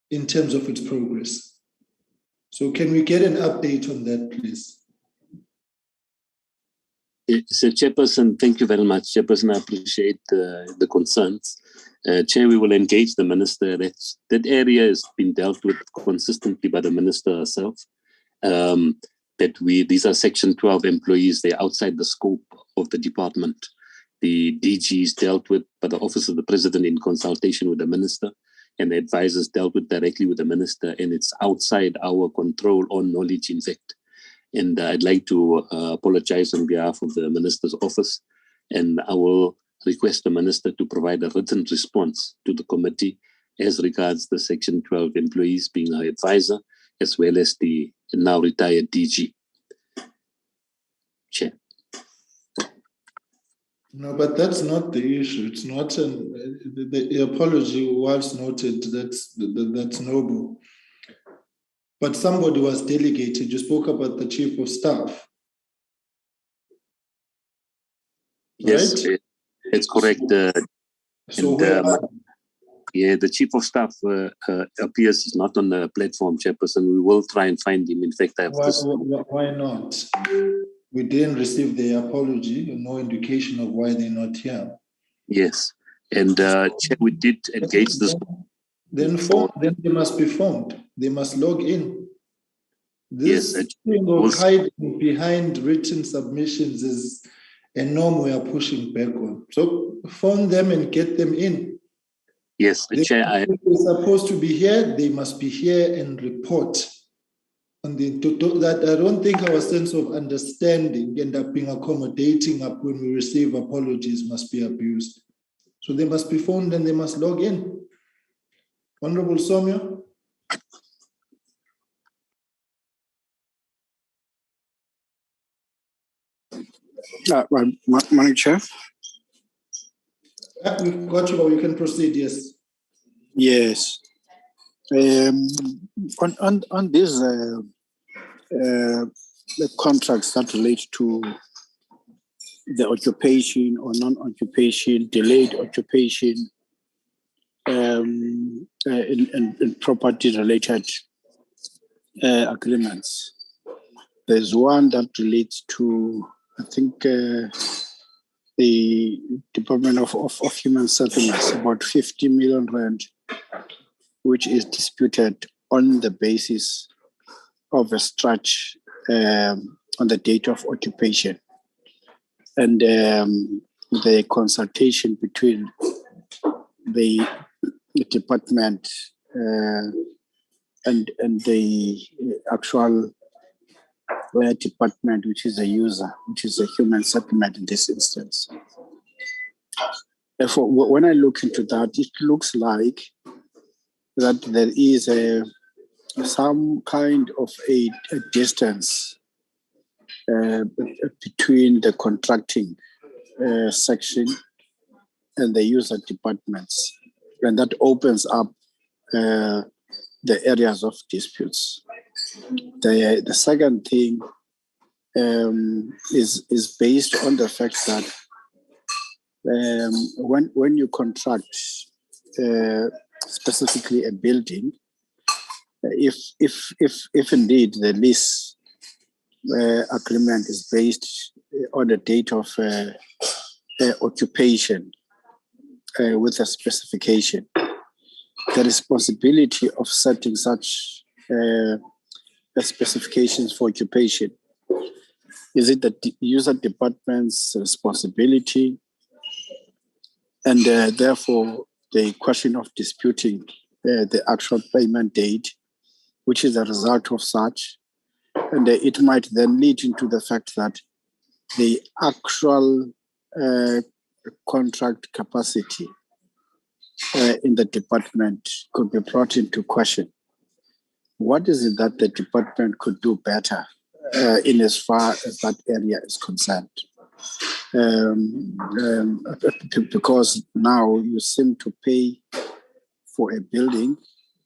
in terms of its progress. So can we get an update on that, please?
So, Chairperson, thank you very much. Chairperson, I appreciate the concerns. Chair, we will engage the minister. That area has been dealt with consistently by the minister herself. These are Section 12 employees. They're outside the scope of the department. The DG is dealt with by the Office of the President in consultation with the minister, and the advisors dealt with directly with the minister, and it's outside our control or knowledge, in fact. And I'd like to apologize on behalf of the minister's office, and I will request the minister to provide a written response to the committee as regards the Section 12 employees being our advisor, as well as the now retired DG. Chair.
No, but that's not the issue. It's not the apology was noted. That's noble. But somebody was delegated. You spoke about the chief of staff.
Yes,
right?
It's correct. The chief of staff appears is not on the platform, Chairperson. We will try and find him. In fact,
why not? We didn't receive the apology, no indication of why they're not here.
Yes, and Chair, we did engage this.
Then they must be formed. They must log in. This thing of hiding behind written submissions is a norm we are pushing back on. So phone them and get them in.
Yes, Chair.
They're supposed to be here. They must be here and report. And that I don't think our sense of understanding and being accommodating up when we receive apologies must be abused. So they must be phoned and they must log in. Honorable Somya.
Morning, Chair.
We've got you, but you can proceed, yes.
Yes. On these the contracts that relate to the occupation or non-occupation, delayed occupation, in property-related agreements. There's one that relates to, I think, the Department of Human Settlements, about 50 million rand, which is disputed on the basis of a stretch on the date of occupation. And the consultation between the department and the actual department, which is a user, which is a human settlement in this instance. Therefore, when I look into that, it looks like that there is some kind of a distance between the contracting section and the user departments, and that opens up the areas of disputes. The second thing is based on the fact that when you contract specifically a building, if indeed the lease agreement is based on the date of occupation with a specification, the responsibility of setting such specifications for occupation, is it the user department's responsibility? And therefore, the question of disputing the actual payment date, which is a result of such, and it might then lead into the fact that the actual contract capacity in the department could be brought into question. What is it that the department could do better in as far as that area is concerned? Because now you seem to pay for a building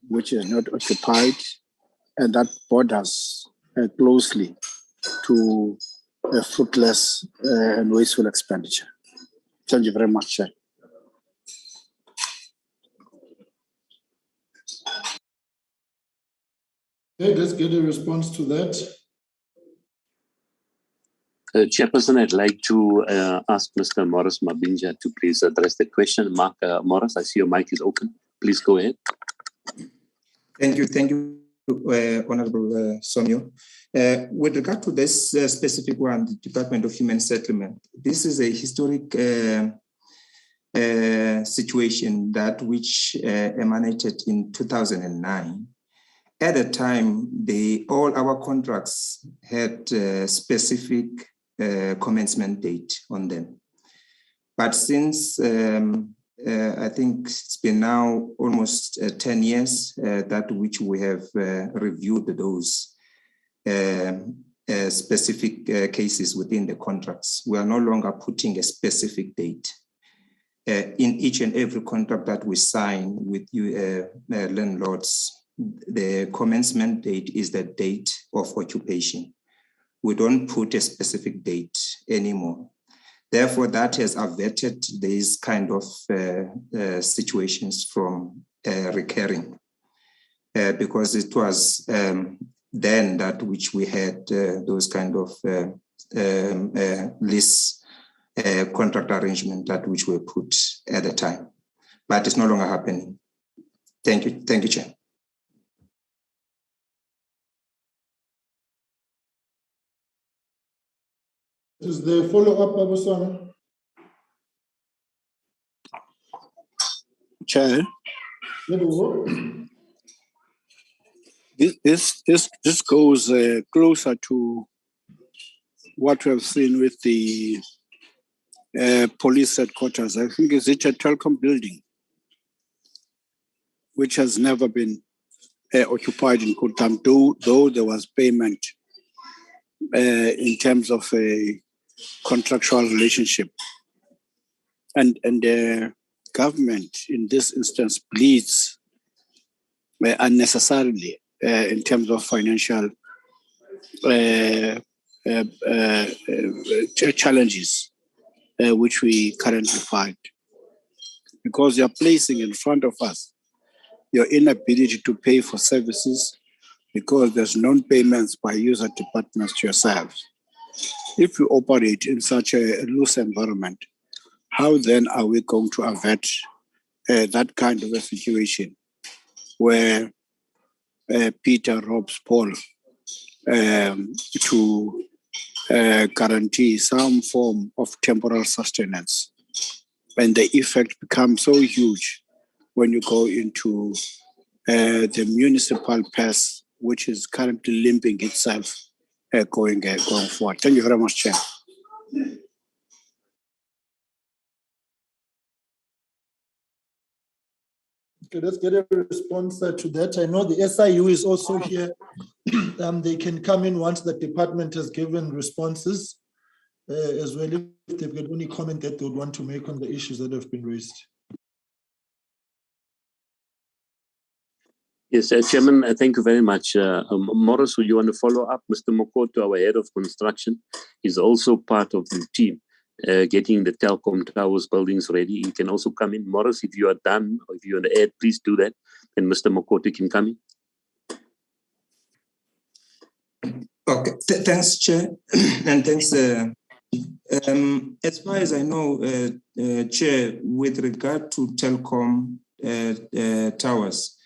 which is not occupied, and that borders closely to a fruitless and wasteful expenditure. Thank you very much, Chair.
Okay, let's get a response to that.
Chairperson, I'd like to ask Mr. Morris Mabinja to please address the question. Mark Morris, I see your mic is open. Please go ahead.
Thank you, Honorable Somyo. With regard to this specific one, the Department of Human Settlement, this is a historic situation that which emanated in 2009. At the time, all our contracts had a specific commencement date on them. But since I think it's been now almost 10 years that which we have reviewed those specific cases within the contracts, we are no longer putting a specific date. In each and every contract that we sign with you landlords, the commencement date is the date of occupation. We don't put a specific date anymore. Therefore, that has averted these kind of situations from recurring, because it was then that which we had those kind of lease contract arrangement that which were put at the time, but it's no longer happening. Thank you, Chair.
Is the follow-up, Babusana?
Chair, this goes closer to what we have seen with the police headquarters. I think it's a telecom building, which has never been occupied in Kutam, though there was payment in terms of contractual relationship. And the government in this instance bleeds unnecessarily in terms of financial challenges which we currently find. Because you're placing in front of us your inability to pay for services because there's non-payments by user departments to yourselves. If you operate in such a loose environment, how then are we going to avert that kind of a situation where Peter robs Paul to guarantee some form of temporal sustenance? And the effect becomes so huge when you go into the municipal purse, which is currently limping itself going forward. Thank you very much, Chair.
Okay, let's get a response to that. I know the SIU is also here. They can come in once the department has given responses as well, if they've got any comment that they would want to make on the issues that have been raised.
Yes, Chairman, thank you very much. Morris, would you want to follow up? Mr. Mokoto, our head of construction, is also part of the team getting the telecom towers buildings ready. You can also come in. Morris, if you are done, or if you want to add, please do that. And Mr. Mokoto can come in.
Okay, thanks, Chair, and thanks. As far as I know, Chair, with regard to telecom towers,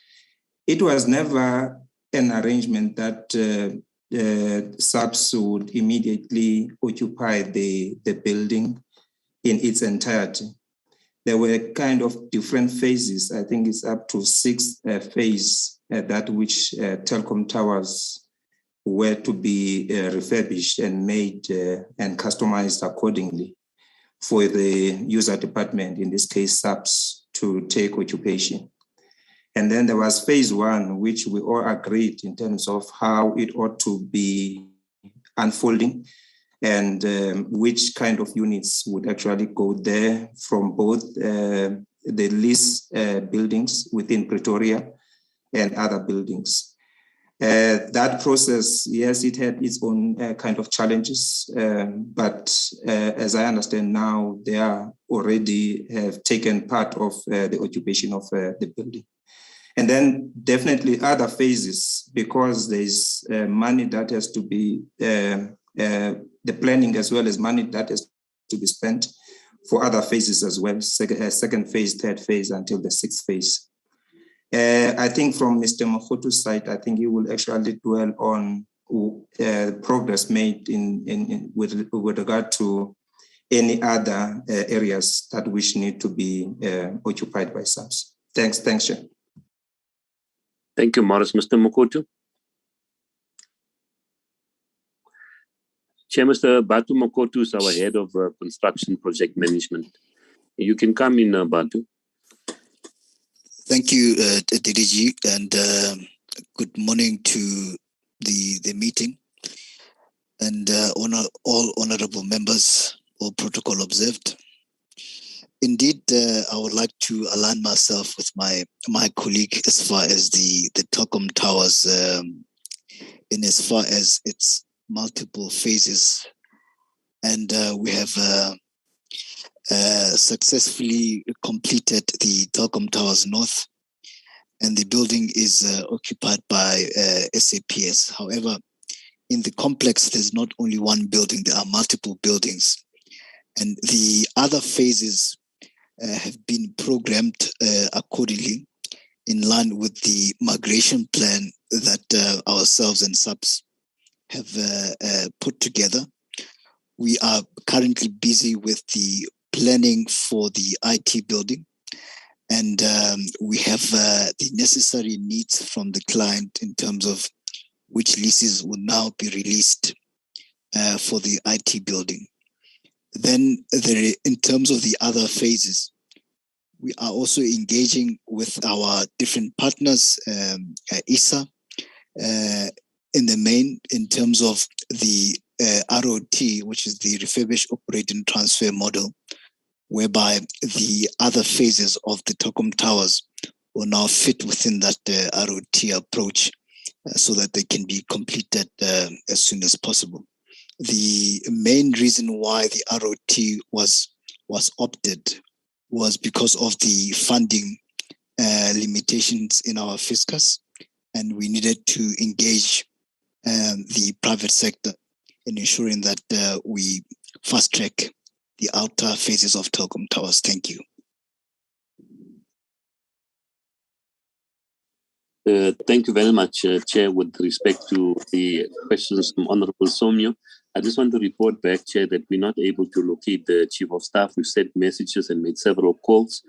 it was never an arrangement that subs would immediately occupy the building in its entirety. There were kind of different phases. I think it's up to 6 phases that which telecom towers were to be refurbished and made and customized accordingly for the user department, in this case subs, to take occupation. And then there was phase 1, which we all agreed in terms of how it ought to be unfolding and which kind of units would actually go there from both the lease buildings within Pretoria and other buildings. That process, yes, it had its own kind of challenges, but as I understand now, they are already have taken part of the occupation of the building. And then definitely other phases, because there's money that has to be, the planning as well as money that has to be spent for other phases as well, second phase, third phase, until the 6th phase. I think from Mr. Mofoto's side, I think he will actually dwell on progress made with regard to any other areas that which need to be occupied by subs. Thanks, Chair.
Thank you, Morris. Mr. Mokoto. Chair, Mr. Batu Mokoto is our head of construction project management. You can come in, Batu.
Thank you, DDG, and good morning to the meeting, and all honorable members, all protocol observed. Indeed, I would like to align myself with my colleague as far as the telecom towers, in as far as its multiple phases, and we have successfully completed the telecom towers north, and the building is occupied by SAPS. However, in the complex, there's not only one building, there are multiple buildings, and the other phases have been programmed accordingly in line with the migration plan that ourselves and subs have put together. We are currently busy with the planning for the IT building, and we have the necessary needs from the client in terms of which leases will now be released for the IT building. Then in terms of the other phases, we are also engaging with our different partners, ISA, in the main, in terms of the ROT, which is the refurbish, operate and transfer model, whereby the other phases of the Telkom towers will now fit within that ROT approach so that they can be completed as soon as possible. The main reason why the ROT was opted was because of the funding limitations in our fiscus, and we needed to engage the private sector in ensuring that we fast track the outer phases of Telkom towers. Thank you.
Thank you very much, Chair. With respect to the questions from Honorable Somio, I just want to report back, Chair, that we're not able to locate the Chief of Staff. We've sent messages and made several calls,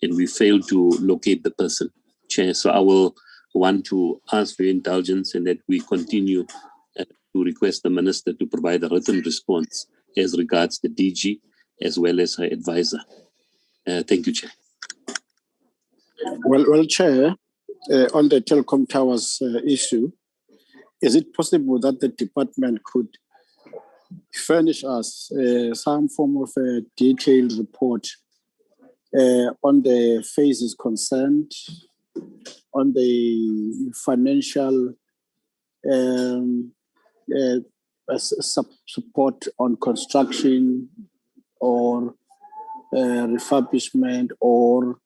and we failed to locate the person, Chair. So I will want to ask for your indulgence and that we continue to request the Minister to provide a written response as regards the DG as well as her advisor. Thank you, Chair.
Well, Chair, on the Telkom towers issue, is it possible that the department could furnish us some form of a detailed report on the phases concerned, on the financial support on construction or refurbishment or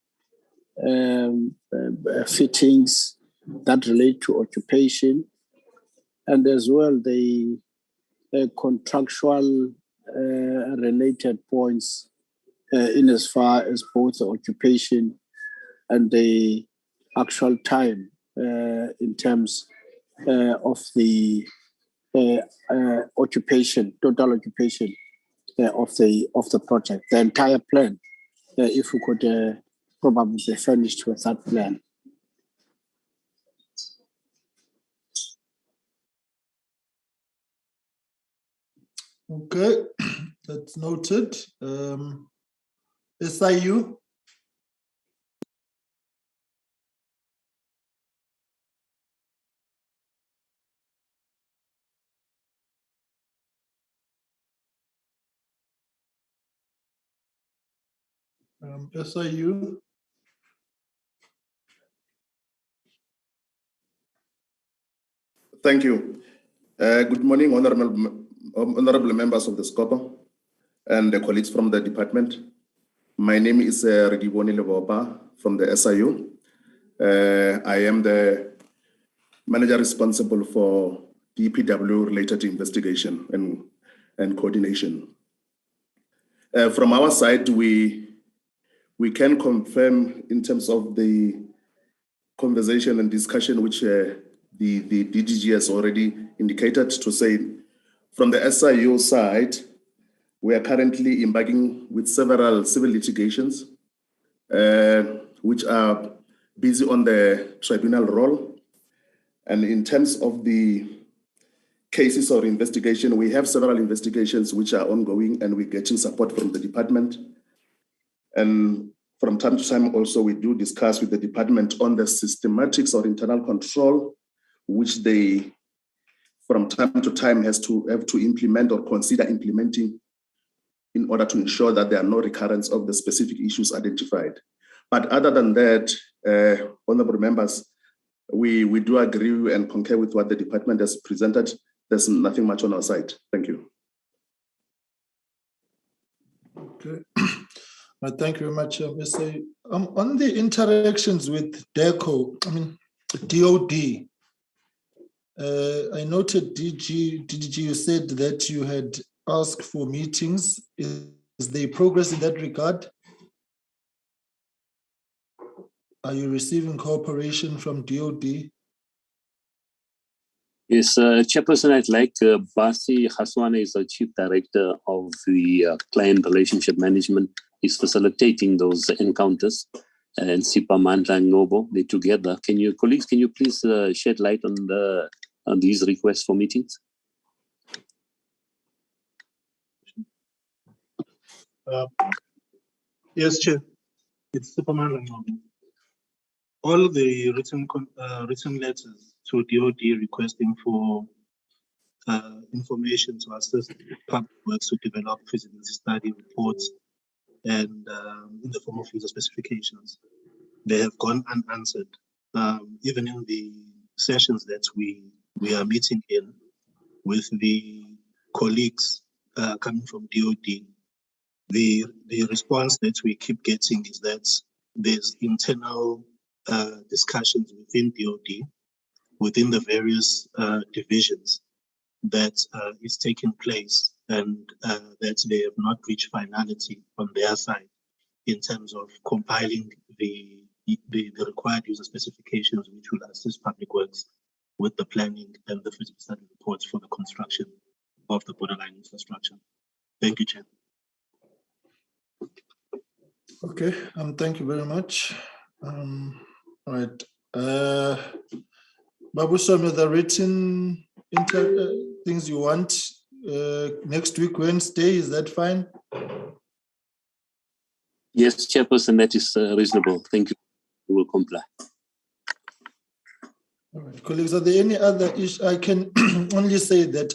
fittings that relate to occupation, and as well the contractual related points in as far as both the occupation and the actual time in terms of the occupation, total occupation of the project, the entire plan. If we could probably be furnished with that plan.
Okay, that's noted. SIU. SIU.
Thank you. Good morning, honorable members of the SCOPA and the colleagues from the department. My name is Rediboni Lebopa from the SIU. I am the manager responsible for DPWI related investigation and coordination. From our side, we can confirm in terms of the conversation and discussion which the DDG has already indicated to say, from the SIU side, we are currently embarking with several civil litigations, which are busy on the tribunal role. And in terms of the cases or investigation, we have several investigations which are ongoing and we're getting support from the department. And from time to time also, we do discuss with the department on the systematics or internal control, which they, from time to time, have to implement or consider implementing in order to ensure that there are no recurrence of the specific issues identified. But other than that, honorable members, we do agree and concur with what the department has presented. There's nothing much on our side. Thank you.
Okay. Well, thank you very much, Mr. On the interactions with DOD, I noted DDG, you said that you had asked for meetings. Is there progress in that regard? Are you receiving cooperation from DOD?
Yes, Chairperson, I'd like Basi Haswane is the Chief Director of the Client Relationship Management. Is facilitating those encounters, and Sipa Mandla and Nobo, they together. Colleagues, can you please shed light on these requests for meetings?
Yes, Chair. It's Sipa Mandla and Nobo. All the written letters to DOD requesting for information to assist public works to develop feasibility study reports and in the form of user specifications. They have gone unanswered. Even in the sessions that we are meeting in with the colleagues coming from DOD, the response that we keep getting is that there's internal discussions within DOD, within the various divisions that is taking place, and that they have not reached finality on their side in terms of compiling the required user specifications which will assist public works with the planning and the feasibility study reports for the construction of the borderline infrastructure. Thank you, Chair.
Okay, thank you very much. All right. Babu Somi, the written things you want next week, Wednesday, is that fine?
Yes, Chairperson, that is reasonable. Thank you. We will comply.
All right, colleagues, are there any other issues? I can only say that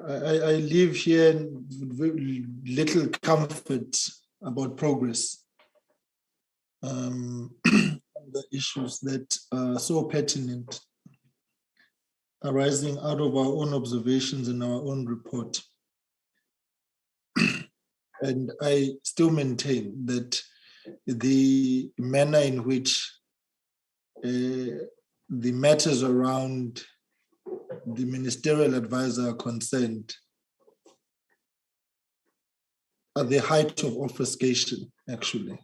I live here with very little comfort about progress. The issues that are so pertinent arising out of our own observations in our own report. And I still maintain that the manner in which the matters around the ministerial advisor are concerned are the height of obfuscation, actually.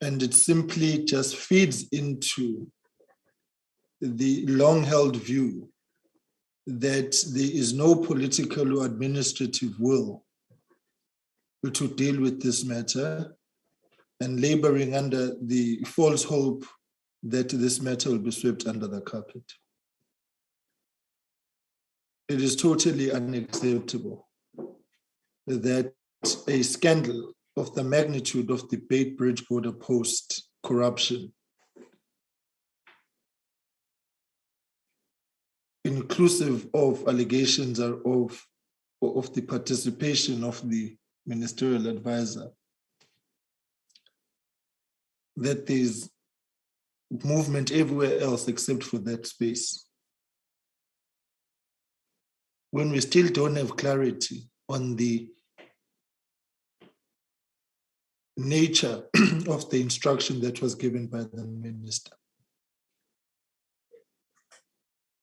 And it simply just feeds into the long-held view that there is no political or administrative will to deal with this matter, and laboring under the false hope that this matter will be swept under the carpet. It is totally unacceptable that a scandal of the magnitude of the Beit Bridge border post corruption, inclusive of allegations of the participation of the ministerial advisor, that there's movement everywhere else except for that space. When we still don't have clarity on the nature of the instruction that was given by the minister.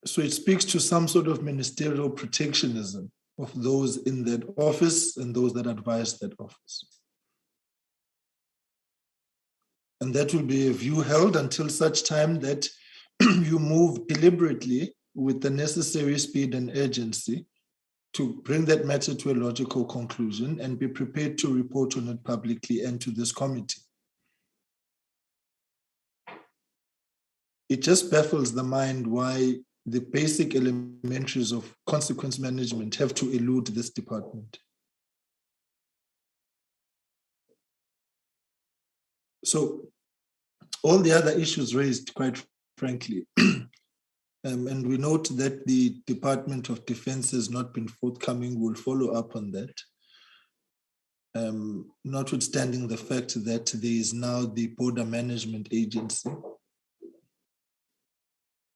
So it speaks to some sort of ministerial protectionism of those in that office and those that advise that office. And that will be a view held until such time that you move deliberately with the necessary speed and urgency to bring that matter to a logical conclusion and be prepared to report on it publicly and to this committee. It just baffles the mind why the basic elementaries of consequence management have to elude this department. So all the other issues raised, quite frankly, and we note that the Department of Defense has not been forthcoming. We'll follow up on that. Notwithstanding the fact that there is now the Border Management Agency.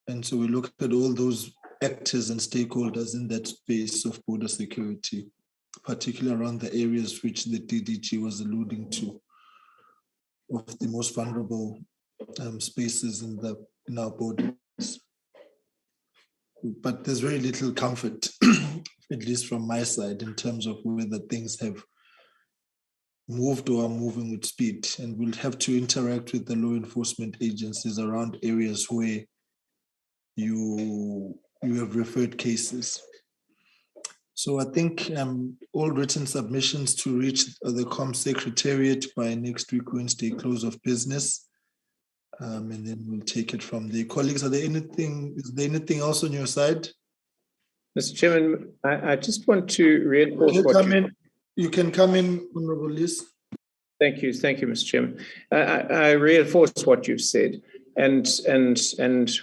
And so we look at all those actors and stakeholders in that space of border security, particularly around the areas which the DDG was alluding to, of the most vulnerable spaces in our borders. But there's very little comfort, at least from my side, in terms of whether things have moved or are moving with speed. And we'll have to interact with the law enforcement agencies around areas where you have referred cases. So I think all written submissions to reach the COM Secretariat by next week, Wednesday, close of business. And then we'll take it from there. Colleagues, is there anything else on your side?
Mr. Chairman, I just want to reinforce
you can come in, Honorable Liz.
Thank you, Mr. Chairman. I reinforce what you've said. the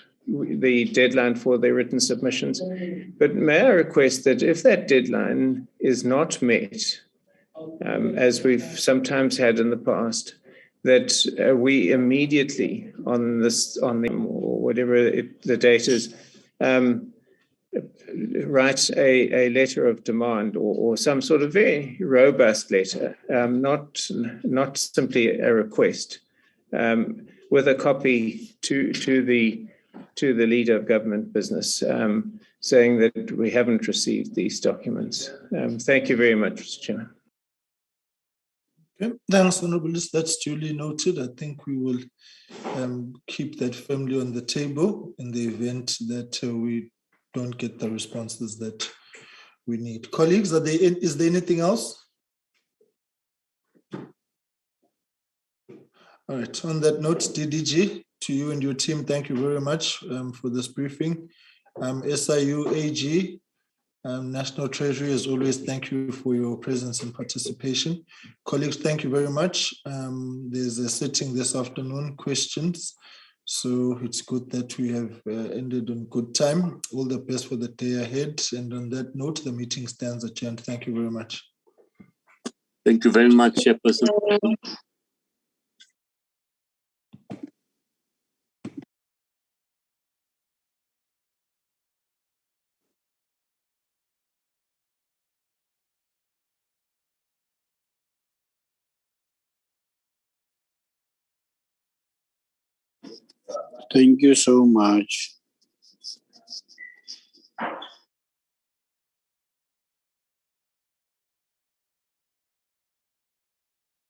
deadline for their written submissions. But may I request that if that deadline is not met, as we've sometimes had in the past, that we immediately on whatever the date is, write a letter of demand or some sort of very robust letter, not simply a request, with a copy to the leader of government business, saying that we haven't received these documents. Thank you very much, Mr. Chairman.
Okay, thanks, Honourable. That's duly noted. I think we will keep that firmly on the table in the event that we don't get the responses that we need. Colleagues, is there anything else? All right, on that note, DDG, to you and your team, thank you very much for this briefing. SIU AG, National Treasury, as always, thank you for your presence and participation. Colleagues, thank you very much. There's a sitting this afternoon, questions. So it's good that we have ended on good time. All the best for the day ahead. And on that note, the meeting stands adjourned. Thank you very much.
Thank you very much, Chairperson.
Thank you so much.